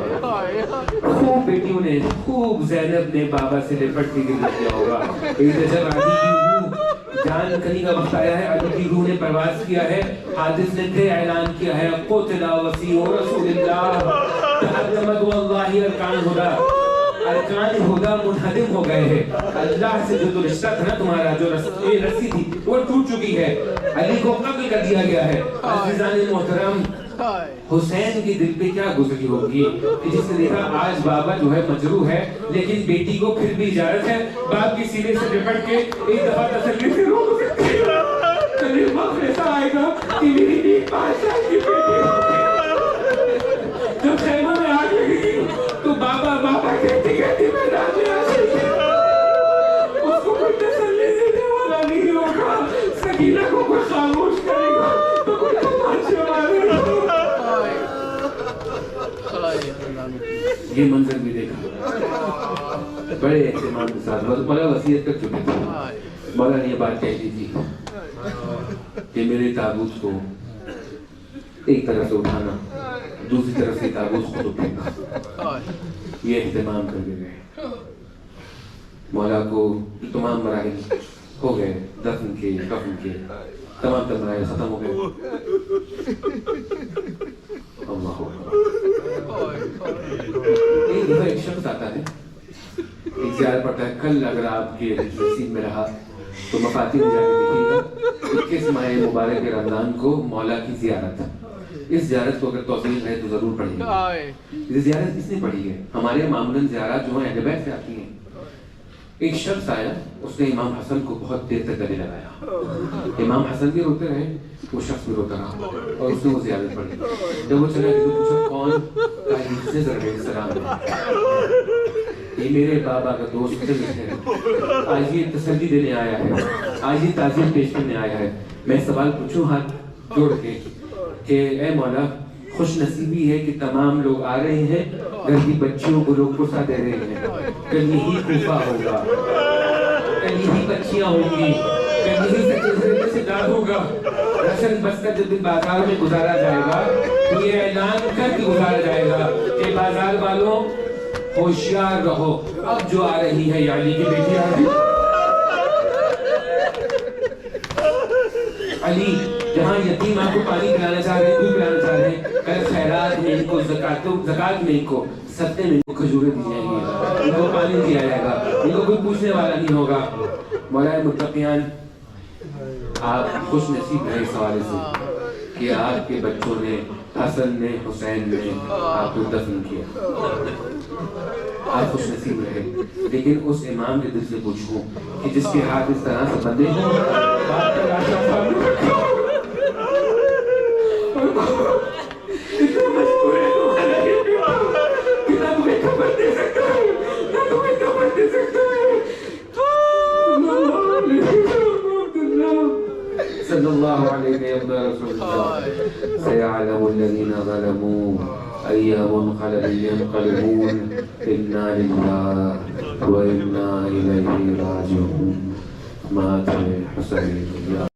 خوب بیٹیوں نے، خوب زینب نے بابا سے لپٹ کے گریا کیا ہوگا۔ ایک جب علی کی روح جان کنی کا وقت آیا ہے، علی کی روح نے پرواز کیا ہے، حادث نے پھر اعلان کیا ہے قتل وسیع رسول اللہ تحطمت واللہ ارکان ہدا، ارکان ہدا منہدم ہو گئے ہیں۔ اللہ سے جو رشتہ تھا نا تمہارا، جو رسی تھی وہ ٹوٹ چکی ہے، علی کو قتل کر دیا گیا ہے۔ عزیزان محترم، حسین کی دل پہ کیا گزری ہوگی کہ جس نے دیکھا آج بابا جو ہے مجروح ہے لیکن بیٹی کو پھر بھی اجازت ہے باپ کی سینے سے لپٹ کے ایک دفعہ تسلی سے رو سکتی ہے۔ کبھی وقت ایسا آئے گا کہ میری بھی 5 سال کی بیٹی جب خیموں میں آگ لگے گی تو بابا بابا کہتی کہتی میدان میں آ جائے گی، اس کو کوئی تسلی دینے والا نہیں ہوگا، سکینہ کو کوئی خاموش کرے گا تو کوئی تماشا مارے گا۔ یہ منظر بھی دیکھا بڑے اہتمام کے ساتھ، مولا وصیت کر چکے تھے، مولا نے یہ بات کہتی تھی کہ میرے تابوت کو ایک طرف سے اٹھانا، دوسری طرف سے تابوت خود اٹھے گا، یہ اہتمام کر کے گئے۔ مولا کو تمام مراحل ہو گئے، دفن کے کفن کے تمام مراحل ختم ہو گئے۔ اللہ ایک دفعہ ایک شخص آتا ہے، ایک زیارت پڑتا ہے، کل اگر آپ کے نصیب میں رہا تو مفاتی میں جا کے دیکھیے گا 21 ماہ مبارک رمضان کو مولا کی زیارت، اس زیارت کو اگر توفیق ہے تو ضرور پڑھیں گے۔ یہ زیارت کس نے پڑھی ہے؟ ہمارے معمولاً زیارات جو ہیں اہل بیت سے آتی ہیں۔ ایک شخص آیا، اس نے امام حسن کو بہت دیر تک گلے لگایا، امام حسن بھی روتے رہے، وہ شخص بھی روتا رہا اور اس نے وہ زیارت پڑھی۔ جب وہ چلا گیا تو پوچھا کون؟ کہا اس نے ضرور السلام ہے، یہ میرے بابا کا دوست ہے، آج یہ تسلی دینے آیا ہے، آج یہ تعظیم پیش کرنے آیا ہے۔ میں سوال پوچھوں ہاتھ جوڑ کے کہ اے مولا، خوش نصیبی ہے کہ تمام لوگ آ رہے ہیں، گھر کی بچیوں کو لوگ پرسا دے رہے ہیں، کل یہی کوفہ ہوگا، کل یہی بچیاں ہوں گی، کل یہی سچے سے ڈال ہوگا۔ رسل بستر جب بازار میں گزارا جائے گا تو یہ اعلان کر کے گزارا جائے گا کہ بازار والوں ہوشیار رہو، اب جو آ رہی ہے علی کی بیٹی آ رہی ہے۔ علی جہاں یتیم آپ کو پانی پلانا چاہ رہے ہیں، دودھ پلانا چاہ رہے ہیں، کل خیرات میں ان کو زکات میں ان کو صدقے میں ان کو کھجوریں دی جائیں گی، ان کو پانی دیا جائے گا، ان کو کوئی پوچھنے والا نہیں ہوگا۔ مولا متقیان، آپ خوش نصیب رہے اس حوالے سے کہ آپ کے بچوں نے، حسن نے، حسین نے آپ کو دفن کیا، آپ خوش نصیب رہے۔ لیکن اس امام کے دل سے پوچھوں کہ جس کے ہاتھ اس طرح سے بندے ہوں، آپ کا لاشا سامنے رکھو، اتنا مجبور ہے تو خلا کے پیوا کہ نہ تمہیں خبر دے سکتا ہے، نہ تمہیں خبر دے سکتا ہے۔ صلی اللہ علیہ وسلم۔ سيعلم الذين ظلموا أي منقلب ينقلبون إنا لله وإنا إليه راجعون۔ مات الحسين